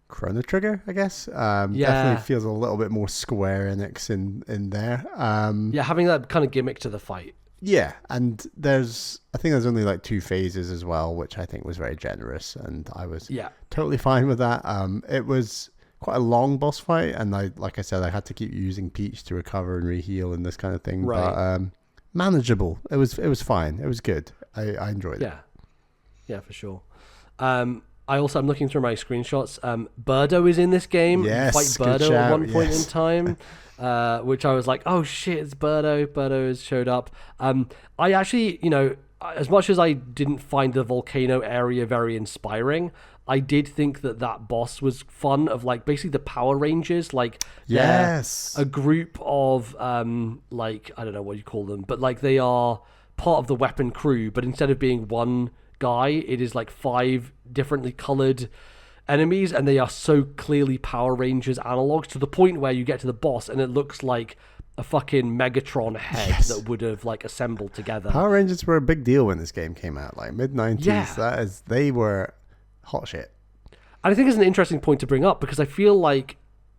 Chrono Trigger, I guess. Definitely feels a little bit more Square Enix in there. Having that kind of gimmick to the fight. Yeah, and I think there's only like 2 phases as well, which I think was very generous, and I was totally fine with that. It was quite a long boss fight, and like I said, I had to keep using Peach to recover and reheal and this kind of thing. Right. But manageable. It was fine. It was good. I enjoyed it. Yeah, for sure. I'm looking through my screenshots. Birdo is in this game. Yes, You fight good Birdo at shout, one point in time. Which I was like, oh shit, it's Birdo. Birdo has showed up. I actually, as much as I didn't find the volcano area very inspiring, I did think that boss was fun, of like basically the Power Rangers, like yes, a group of like, I don't know what you call them, but like they are part of the weapon crew, but instead of being one guy, it is like 5 differently colored enemies, and they are so clearly Power Rangers analogs, to the point where you get to the boss and it looks like a fucking Megatron head that would have like assembled together. Power Rangers were a big deal when this game came out, like mid-90s. They were hot shit. And I think it's an interesting point to bring up, because I feel like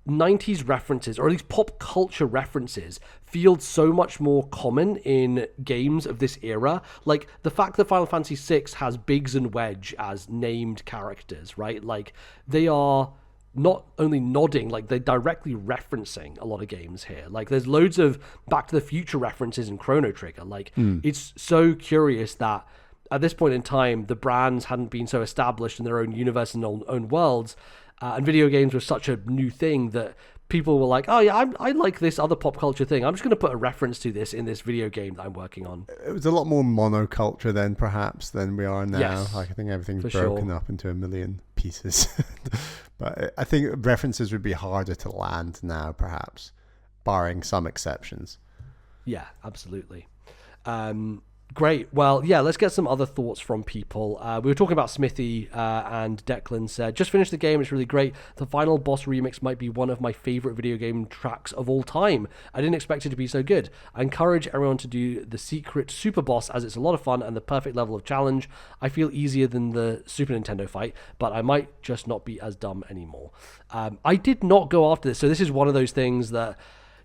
90s references, or at least pop culture references, feel so much more common in games of this era. Like the fact that Final Fantasy VI has Biggs and Wedge as named characters, right? Like they are not only nodding, like they're directly referencing a lot of games here. Like there's loads of Back to the Future references in Chrono Trigger. Like it's so curious that at this point in time, the brands hadn't been so established in their own universe and own worlds. And video games were such a new thing that people were like, oh yeah, I like this other pop culture thing. I'm just going to put a reference to this in this video game that I'm working on. It was a lot more monoculture then, perhaps, than we are now. Yes, like I think everything's broken up into a million pieces. But I think references would be harder to land now, perhaps, barring some exceptions. Yeah, absolutely. Great. Well, yeah, let's get some other thoughts from people. We were talking about Smithy, and Declan said, just finished the game, it's really great. The final boss remix might be one of my favorite video game tracks of all time. I didn't expect it to be so good. I encourage everyone to do the secret super boss, as it's a lot of fun and the perfect level of challenge. I feel easier than the Super Nintendo fight, but I might just not be as dumb anymore. I did not go after this, so this is one of those things that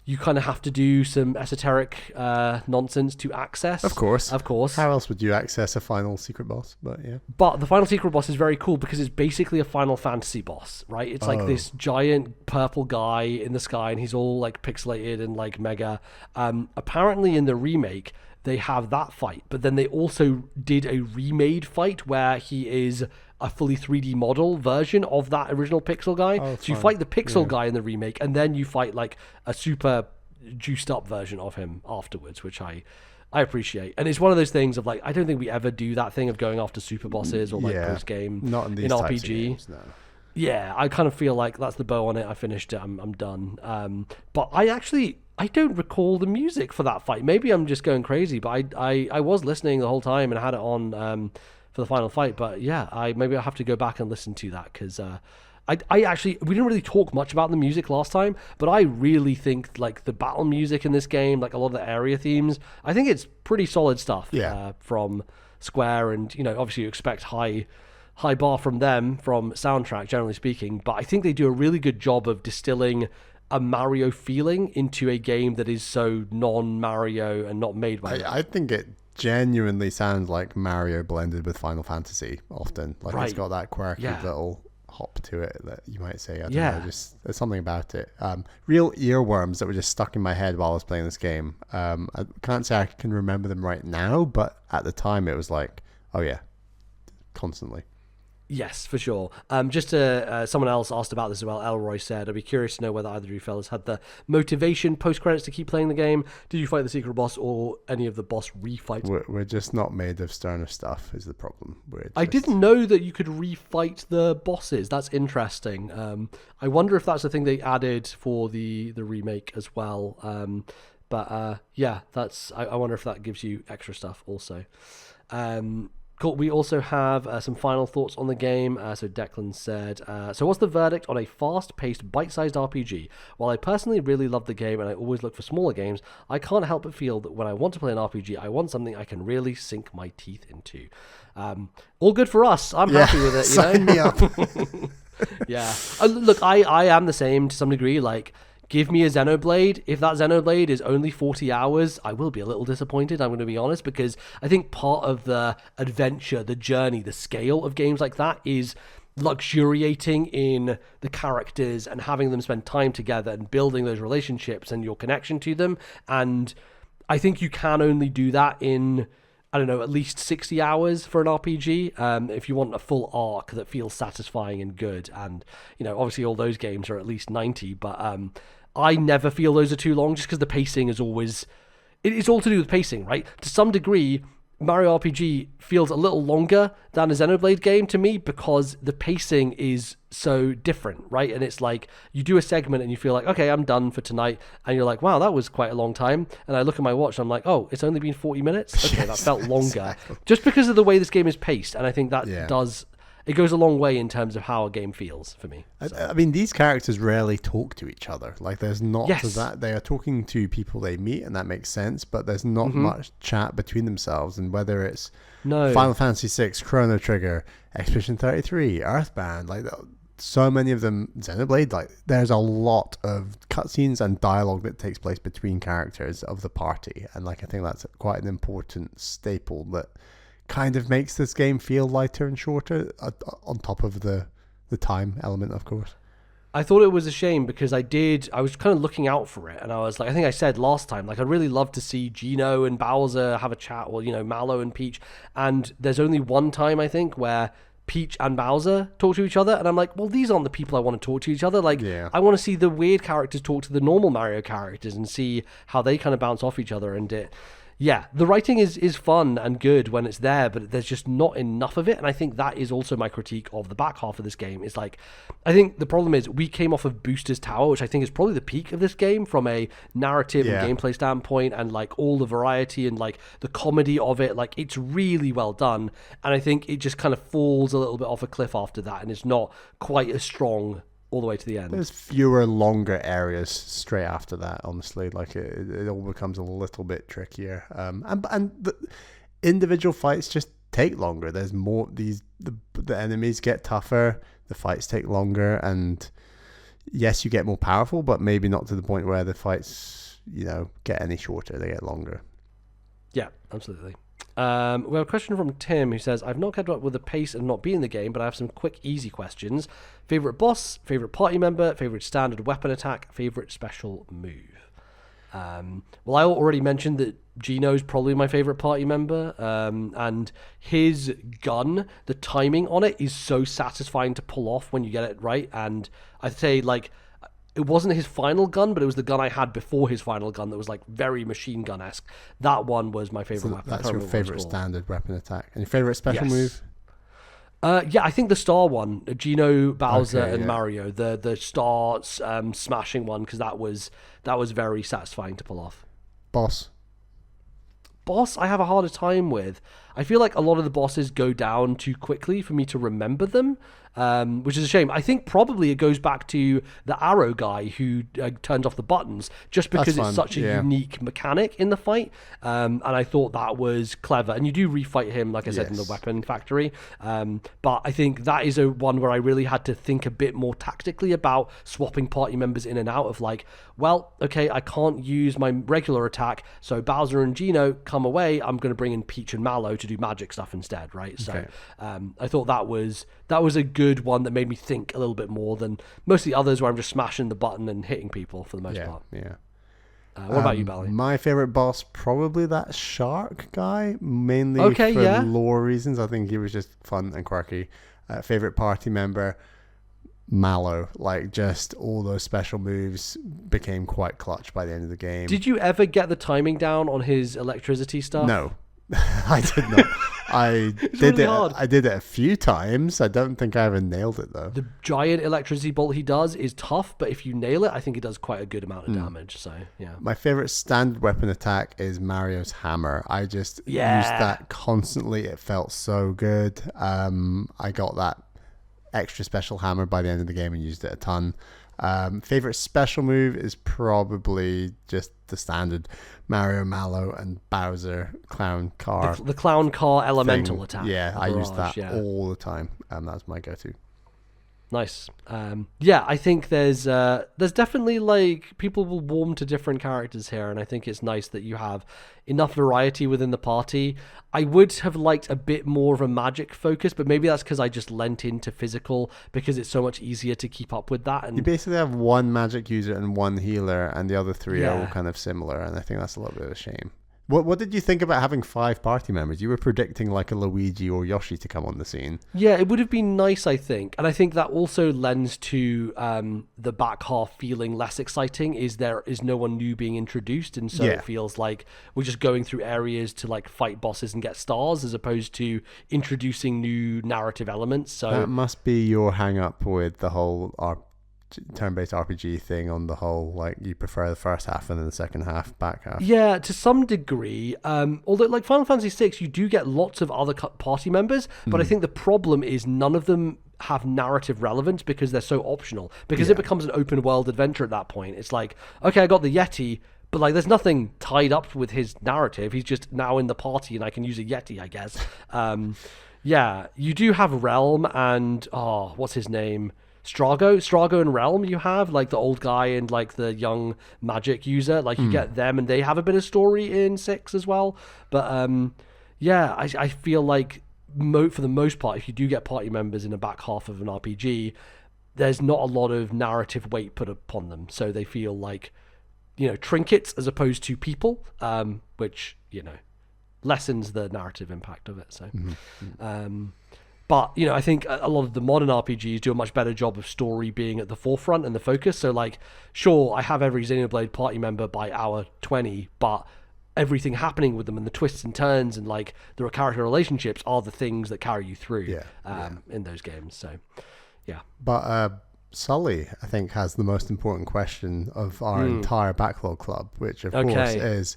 you kind of have to do some esoteric nonsense to access. Of course. How else would you access a final secret boss? But yeah. But the final secret boss is very cool because it's basically a Final Fantasy boss, right? It's like this giant purple guy in the sky, and he's all like pixelated and like mega. Apparently in the remake, they have that fight, but then they also did a remade fight where he is a fully 3D model version of that original pixel guy. So you fight the pixel guy in the remake, and then you fight like a super juiced up version of him afterwards, which I appreciate. And it's one of those things of like, I don't think we ever do that thing of going after super bosses or like post game not in these RPG. Types of games, no. Yeah, I kind of feel like that's the bow on it. I finished it. I'm done. But I don't recall the music for that fight. Maybe I'm just going crazy, but I was listening the whole time and had it on for the final fight. But yeah, maybe I'll have to go back and listen to that, because I actually, we didn't really talk much about the music last time, but I really think like the battle music in this game, like a lot of the area themes, I think it's pretty solid stuff from Square, and obviously you expect high bar from them from soundtrack, generally speaking, but I think they do a really good job of distilling a Mario feeling into a game that is so non-Mario and not made by I think it genuinely sounds like Mario blended with Final Fantasy often. Like it's got that quirky little hop to it that you might say. I don't know, just there's something about it. Real earworms that were just stuck in my head while I was playing this game. I can't say I can remember them right now, but at the time it was like, oh yeah, constantly. Yes, for sure. Just someone else asked about this as well. Elroy said, I'd be curious to know whether either of you fellas had the motivation post-credits to keep playing the game. Did you fight the secret boss or any of the boss refights? We're just not made of sterner stuff is the problem. I didn't know that you could refight the bosses. That's interesting. I wonder if that's the thing they added for the remake as well. But yeah, I wonder if that gives you extra stuff also. Cool. We also have some final thoughts on the game. So Declan said, so what's the verdict on a fast-paced, bite-sized RPG? While I personally really love the game and I always look for smaller games, I can't help but feel that when I want to play an RPG, I want something I can really sink my teeth into. All good for us. I'm happy with it. Sign me up. Yeah. Look, I am the same to some degree. Like, give me a Xenoblade. If that Xenoblade is only 40 hours, I will be a little disappointed, I'm going to be honest, because I think part of the adventure, the journey, the scale of games like that is luxuriating in the characters and having them spend time together and building those relationships and your connection to them. And I think you can only do that in, I don't know, at least 60 hours for an RPG, if you want a full arc that feels satisfying and good. And, obviously all those games are at least 90, but I never feel those are too long just because the pacing is always... It's all to do with pacing, right? To some degree, Mario RPG feels a little longer than a Xenoblade game to me because the pacing is so different, right? And it's like you do a segment and you feel like, okay, I'm done for tonight. And you're like, wow, that was quite a long time. And I look at my watch and I'm like, oh, it's only been 40 minutes? Okay, that felt longer. Exactly. Just because of the way this game is paced. And I think that it goes a long way in terms of how a game feels for me. So. I mean, these characters rarely talk to each other. Like, there's not that. They are talking to people they meet, and that makes sense, but there's not much chat between themselves. And whether it's Final Fantasy VI, Chrono Trigger, Expedition 33, Earthbound, like, so many of them, Xenoblade, like, there's a lot of cutscenes and dialogue that takes place between characters of the party. And, like, I think that's quite an important staple that kind of makes this game feel lighter and shorter, on top of the time element, of course. I thought it was a shame because I was kind of looking out for it, and I was like, I think I said last time, like, I'd really love to see Gino and Bowser have a chat, or, Mallow and Peach, and there's only one time, I think, where Peach and Bowser talk to each other, and I'm like, well, these aren't the people I want to talk to each other. Like, I want to see the weird characters talk to the normal Mario characters and see how they kind of bounce off each other, and the writing is fun and good when it's there, but there's just not enough of it. And I think that is also my critique of the back half of this game. Is like, I think the problem is we came off of Booster's Tower, which I think is probably the peak of this game from a narrative and gameplay standpoint, and like all the variety and like the comedy of it. Like, it's really well done. And I think it just kind of falls a little bit off a cliff after that, and it's not quite as strong all the way to the end. There's fewer longer areas straight after that, honestly. Like, it all becomes a little bit trickier. And the individual fights just take longer. There's more, the enemies get tougher, the fights take longer, and yes, you get more powerful, but maybe not to the point where the fights, get any shorter. They get longer. Yeah, absolutely. We have a question from Tim who says, I've not kept up with the pace and not being in the game, but I have some quick, easy questions. Favorite boss, favorite party member, favorite standard weapon attack, favorite special move. Well, I already mentioned that Gino's probably my favorite party member, and his gun, the timing on it is so satisfying to pull off when you get it right. And I'd say, like, it wasn't his final gun, but it was the gun I had before his final gun that was like very machine gun-esque. That one was my favorite weapon. That's your favorite standard weapon attack. And your favorite special move? I think the star one, Gino, Bowser, and Mario, the star smashing one, because that was very satisfying to pull off. Boss, I have a harder time with. I feel like a lot of the bosses go down too quickly for me to remember them, which is a shame. I think probably it goes back to the arrow guy who turns off the buttons, just because it's such a unique mechanic in the fight. And I thought that was clever. And you do refight him, like I said, in the weapon factory. But I think that is a one where I really had to think a bit more tactically about swapping party members in and out of, like, well, okay, I can't use my regular attack, so Bowser and Gino come away. I'm going to bring in Peach and Mallow to do magic stuff instead, right? So I thought that was a good one that made me think a little bit more than most of the others where I'm just smashing the button and hitting people for the most part. What about you, Bally? My favorite boss, probably that shark guy, mainly for lore reasons. I think he was just fun and quirky. Favorite party member, Mallow. Like, just all those special moves became quite clutch by the end of the game. Did you ever get the timing down on his electricity stuff? No. I did not. I did really it. hard. I did it a few times. I don't think I ever nailed it though. The giant electricity bolt he does is tough, but if you nail it, I think it does quite a good amount of damage. So yeah. My favorite standard weapon attack is Mario's hammer. I just used that constantly. It felt so good. I got that extra special hammer by the end of the game and used it a ton. Favorite special move is probably just the standard Mario Mallow and Bowser clown car. The clown car elemental attack. Yeah, I use that all the time. That's my go-to. Nice. Yeah, I think there's definitely like people will warm to different characters here, and I think it's nice that you have enough variety within the party. I would have liked a bit more of a magic focus, but maybe that's because I just lent into physical because it's so much easier to keep up with that. And you basically have one magic user and one healer, and the other three are all kind of similar, and I think that's a little bit of a shame. What did you think about having 5 party members? You were predicting like a Luigi or Yoshi to come on the scene. Yeah, it would have been nice, I think. And I think that also lends to the back half feeling less exciting, is there is no one new being introduced. And so it feels like we're just going through areas to like fight bosses and get stars as opposed to introducing new narrative elements. So that must be your hang up with the whole turn-based RPG thing on the whole, like you prefer the first half and then the second half, back half. Yeah, to some degree. Although like Final Fantasy VI, you do get lots of other party members, but I think the problem is none of them have narrative relevance because they're so optional. Because it becomes an open world adventure at that point. It's like, okay, I got the Yeti, but like there's nothing tied up with his narrative. He's just now in the party and I can use a Yeti, I guess. Yeah, you do have Realm and what's his name? Strago and Realm. You have like the old guy and like the young magic user, like you get them and they have a bit of story in 6 as well. But yeah, I feel like for the most part, if you do get party members in the back half of an RPG, there's not a lot of narrative weight put upon them, so they feel like, you know, trinkets as opposed to people, which, you know, lessens the narrative impact of it. So but, you know, I think a lot of the modern RPGs do a much better job of story being at the forefront and the focus. So, like, sure, I have every Xenoblade party member by hour 20, but everything happening with them and the twists and turns and, like, the character relationships are the things that carry you through in those games. So, yeah. But Sully, I think, has the most important question of our entire Backlog Club, which, of course, is,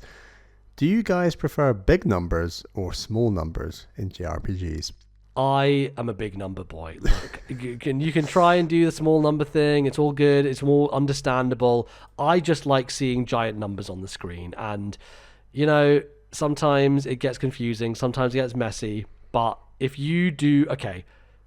do you guys prefer big numbers or small numbers in JRPGs? I am a big number boy. Look, you can try and do the small number thing. It's all good. It's more understandable. I just like seeing giant numbers on the screen. And, you know, sometimes it gets confusing. Sometimes it gets messy. But if you do... Okay,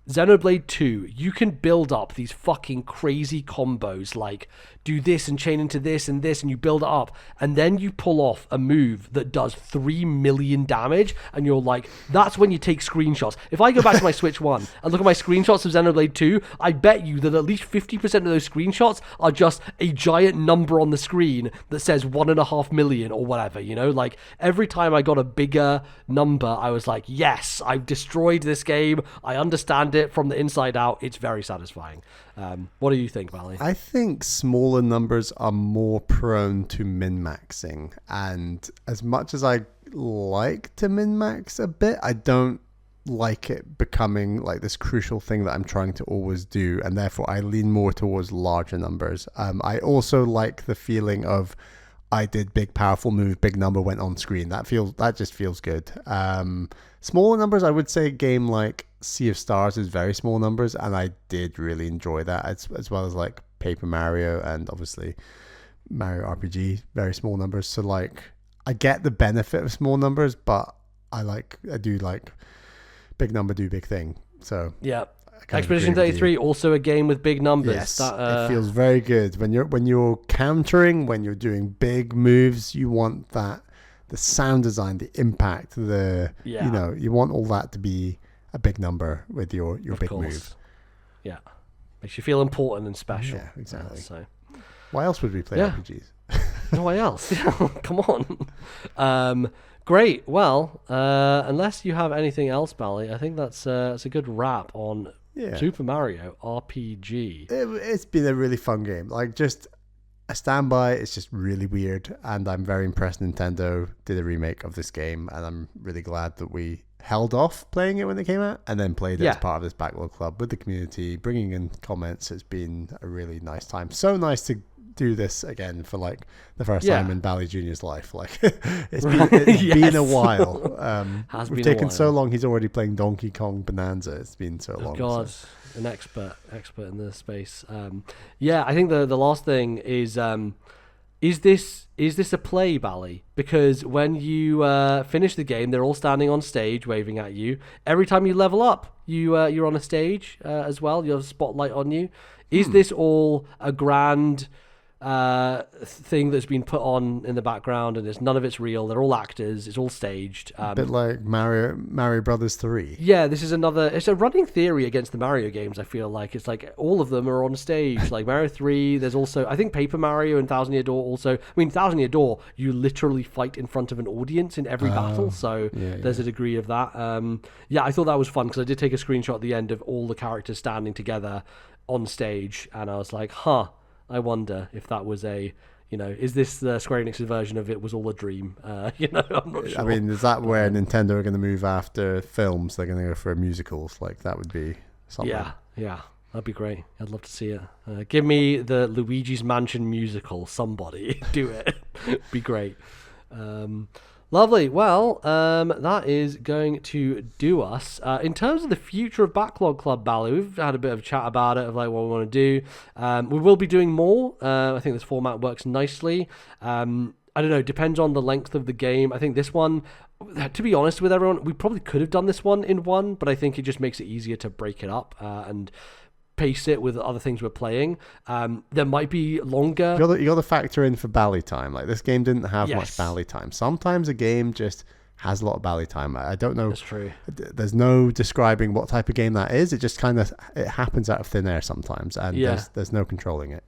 Xenoblade 2, you can build up these fucking crazy combos, like do this and chain into this and this, and you build it up, and then you pull off a move that does 3 million damage, and you're like, that's when you take screenshots. If I go back to my Switch 1 and look at my screenshots of Xenoblade 2, I bet you that at least 50% of those screenshots are just a giant number on the screen that says 1.5 million or whatever, you know? Like, every time I got a bigger number, I was like, yes, I've destroyed this game. I understand it from the inside out. It's very satisfying. What do you think, Valley? I think smaller numbers are more prone to min-maxing, and as much as I like to min-max a bit, I don't like it becoming like this crucial thing that I'm trying to always do, and therefore I lean more towards larger numbers. I also like the feeling of I did big powerful move, big number went on screen. That just feels good. Smaller numbers, I would say a game like Sea of Stars is very small numbers, and I did really enjoy that, as well as like Paper Mario and obviously Mario RPG, very small numbers. So like I get the benefit of small numbers, but I do like big number do big thing. So yeah. Expedition 33, also a game with big numbers. Yes, it feels very good when you're countering, when you're doing big moves. You want that, the sound design, the impact, you know, you want all that to be a big number with your big move. Yeah, makes you feel important and special. Yeah, exactly. So, why else would we play RPGs? Why else? Come on. Great. Well, unless you have anything else, Bally, I think that's a good wrap on Super Mario RPG. It's been a really fun game. Like, just I stand by. It's just really weird, and I'm very impressed Nintendo did a remake of this game, and I'm really glad that we held off playing it when it came out and then played it as part of this Backlog Club with the community, bringing in comments. It's been a really nice time. So nice to do this again for like the first time in Bally Jr.'s life. Like it's been a while. We've taken so long. He's already playing Donkey Kong Bonanza. It's been so long. God. So. An expert in the space. I think the last thing is this a play, Bally? Because when you finish the game, they're all standing on stage waving at you. Every time you level up, you're on a stage as well. You have a spotlight on you. Is this all a grand thing that's been put on in the background, and none of it's real? They're all actors. It's all staged. A bit like Mario Brothers 3. Yeah, this is it's a running theory against the Mario games. I feel like it's like all of them are on stage. Like Mario 3, there's also, I think, Paper Mario and Thousand Year Door also. I mean, Thousand Year Door, you literally fight in front of an audience in every battle, so there's a degree of that. I thought that was fun because I did take a screenshot at the end of all the characters standing together on stage, and I was like, I wonder if that was is this the Square Enix's version of it was all a dream? I'm not sure. I mean, is that where Nintendo are going to move after films? They're going to go for musicals? Like, that would be something. Yeah, that'd be great. I'd love to see it. Give me the Luigi's Mansion musical. Somebody do it. Be great. Lovely. Well, that is going to do us. In terms of the future of Backlog Club, Bally, we've had a bit of a chat about it, of like what we want to do. We will be doing more. I think this format works nicely. I don't know, depends on the length of the game. I think this one, to be honest with everyone, we probably could have done this one in one, but I think it just makes it easier to break it up and pace it with other things we're playing. There might be longer. You got to factor in for Bally time. Like, this game didn't have much Bally time. Sometimes a game just has a lot of Bally time. I don't know. That's true. There's no describing what type of game that is. It just kind of happens out of thin air sometimes, and there's no controlling it.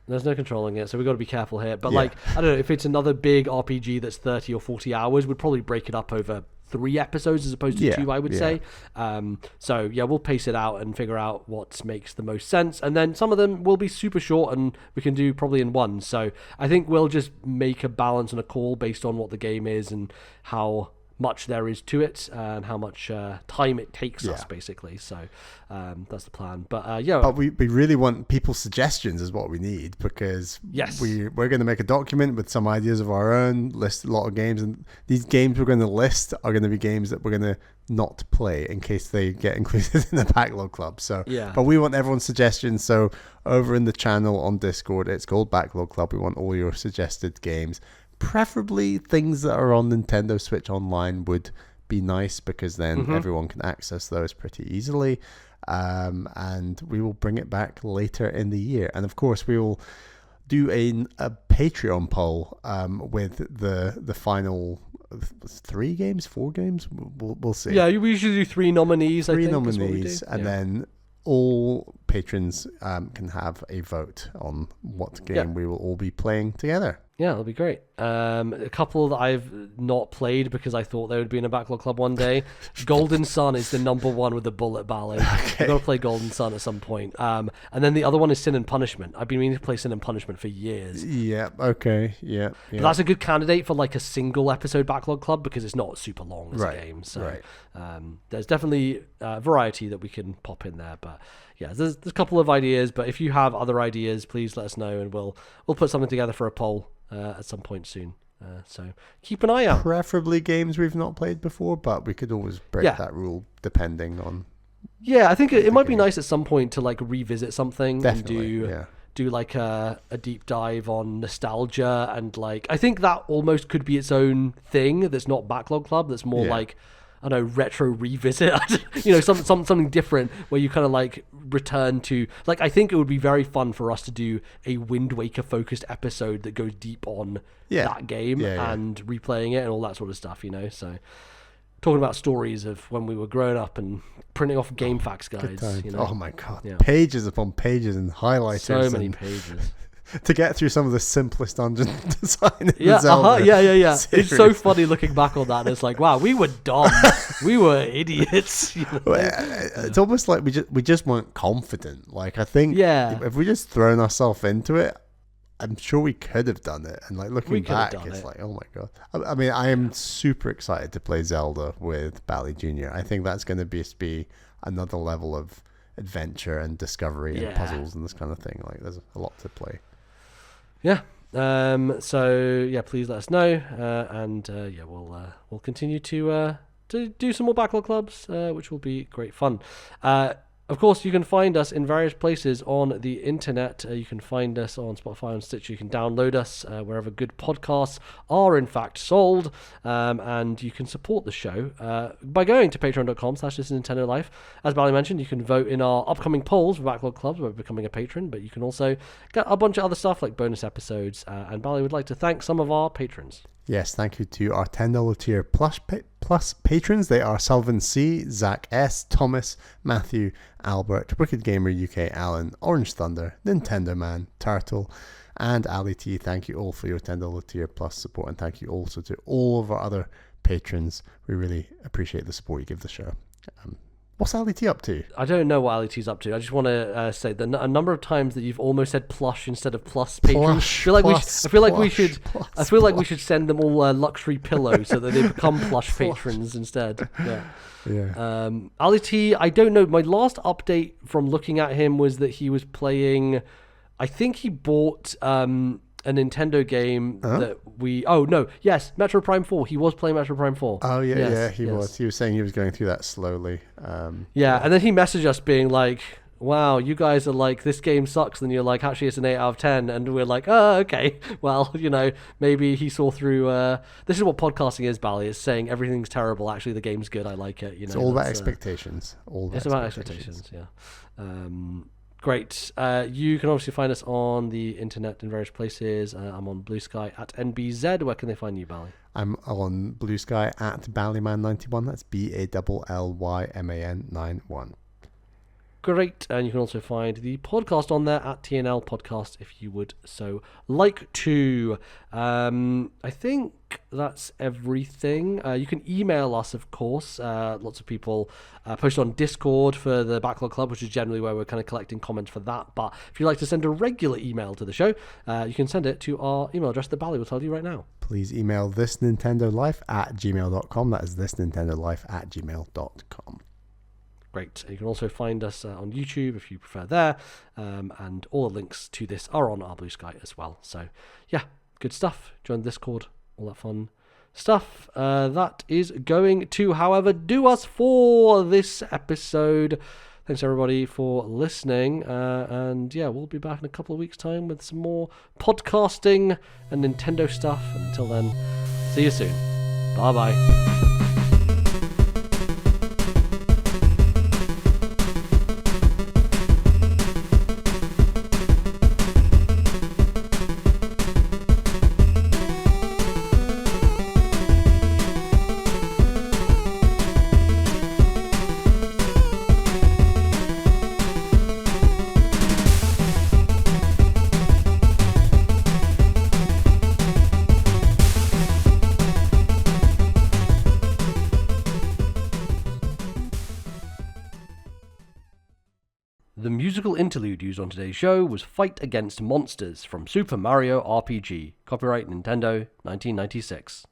There's no controlling it, so we've got to be careful here. But I don't know, if it's another big RPG that's 30 or 40 hours, we'd probably break it up over 3 episodes as opposed to 2, I would say. We'll pace it out and figure out what makes the most sense. And then some of them will be super short and we can do probably in one. So I think we'll just make a balance and a call based on what the game is and how much there is to it and how much time it takes us, basically. So that's the plan. But but we really want people's suggestions is what we need, because we're going to make a document with some ideas of our own, list a lot of games, and these games we're going to list are going to be games that we're going to not play in case they get included in the Backlog Club. So but we want everyone's suggestions. So over in the channel on Discord, it's called Backlog Club. We want all your suggested games. Preferably things that are on Nintendo Switch Online would be nice, because then everyone can access those pretty easily. And we will bring it back later in the year. And of course, we will do a Patreon poll with the final 3 games, 4 games. We'll see. Yeah, we usually do 3 nominees. 3 nominees, and then all patrons can have a vote on what game we will all be playing together. Yeah, that'll be great. A couple that I've not played because I thought they would be in a Backlog Club one day. Golden Sun is the number one with the bullet Bally. Okay. I've got to play Golden Sun at some point. And then the other one is Sin and Punishment. I've been meaning to play Sin and Punishment for years. Yeah, okay, yeah. But that's a good candidate for like a single episode Backlog Club because it's not super long as a game. So there's definitely variety that we can pop in there. But yeah, there's a couple of ideas. But if you have other ideas, please let us know, and we'll put something together for a poll at some point soon. So keep an eye out. Preferably games we've not played before, but we could always break that rule depending on. Yeah, I think it might be nice at some point to like revisit something. Definitely, and do like a deep dive on nostalgia, and like I think that almost could be its own thing that's not Backlog Club, that's more like, I don't know, retro revisit, something different where you kind of like return to, like, I think it would be very fun for us to do a Wind Waker focused episode that goes deep on that game and replaying it and all that sort of stuff, so talking about stories of when we were growing up and printing off game facts guides. Oh my god, pages upon pages and highlighters. So many pages. To get through some of the simplest dungeon design in Zelda. It's so funny looking back on that, and it's like, wow, we were dumb. We were idiots. It's almost like we just weren't confident. Like, I think if we just thrown ourselves into it, I'm sure we could have done it. And like looking back, it's like, oh my God. I mean, I am super excited to play Zelda with Bally Jr. I think that's going to be another level of adventure and discovery and puzzles and this kind of thing. Like there's a lot to play. Yeah. So yeah, please let us know. We'll continue to do some more Backlog clubs, which will be great fun. Of course, you can find us in various places on the internet. You can find us on Spotify and Stitcher. You can download us wherever good podcasts are in fact sold. And you can support the show by going to patreon.com/ThisNintendoLife. As Bally mentioned, you can vote in our upcoming polls for Backlog Clubs by becoming a patron, but you can also get a bunch of other stuff like bonus episodes. And Bally would like to thank some of our patrons. Yes, thank you to our $10 tier plus patrons. They are Selvin C, Zach S, Thomas, Matthew, Albert, Wicked Gamer UK, Alan, Orange Thunder, Nintendo Man, Turtle, and Ali T. Thank you all for your $10 tier plus support, and thank you also to all of our other patrons. We really appreciate the support you give the show. What's Ali T up to? I don't know what Ali T's up to. I just want to say that a number of times that you've almost said plush instead of plus patrons. I feel like we should send them all luxury pillows so that they become plush patrons instead. Yeah. Ali T, I don't know. My last update from looking at him was that he was playing. I think he bought a Nintendo game that Metro Prime 4. He was playing Metro Prime 4. Oh, yeah, he was. He was saying he was going through that slowly. And then he messaged us being like, wow, you guys are like, this game sucks. And you're like, actually, it's an 8 out of 10. And we're like, oh, okay. Well, maybe he saw through... this is what podcasting is, Bally. It's saying everything's terrible. Actually, the game's good. I like it. It's all about expectations. It's about expectations, yeah. Great. You can obviously find us on the internet in various places. I'm on Blue Sky at NBZ. Where can they find you, Bally? I'm on Blue Sky at Ballyman91. That's BALLYMAN 91. Great. And you can also find the podcast on there at TNL Podcast if you would so like to. I think that's everything. You can email us, of course. Lots of people post on Discord for the Backlog Club, which is generally where we're kind of collecting comments for that. But if you'd like to send a regular email to the show, you can send it to our email address that Bally will tell you right now. Please email ThisNintendoLife at gmail.com. That is ThisNintendoLife at gmail.com. Great. You can also find us on YouTube if you prefer there. And all the links to this are on our Blue Sky as well. So, yeah, good stuff. Join the Discord, all that fun stuff. That is going to, however, do us for this episode. Thanks, everybody, for listening. And, yeah, we'll be back in a couple of weeks' time with some more podcasting and Nintendo stuff. And until then, see you soon. Bye-bye. The musical interlude used on today's show was Fight Against Monsters from Super Mario RPG. Copyright Nintendo, 1996.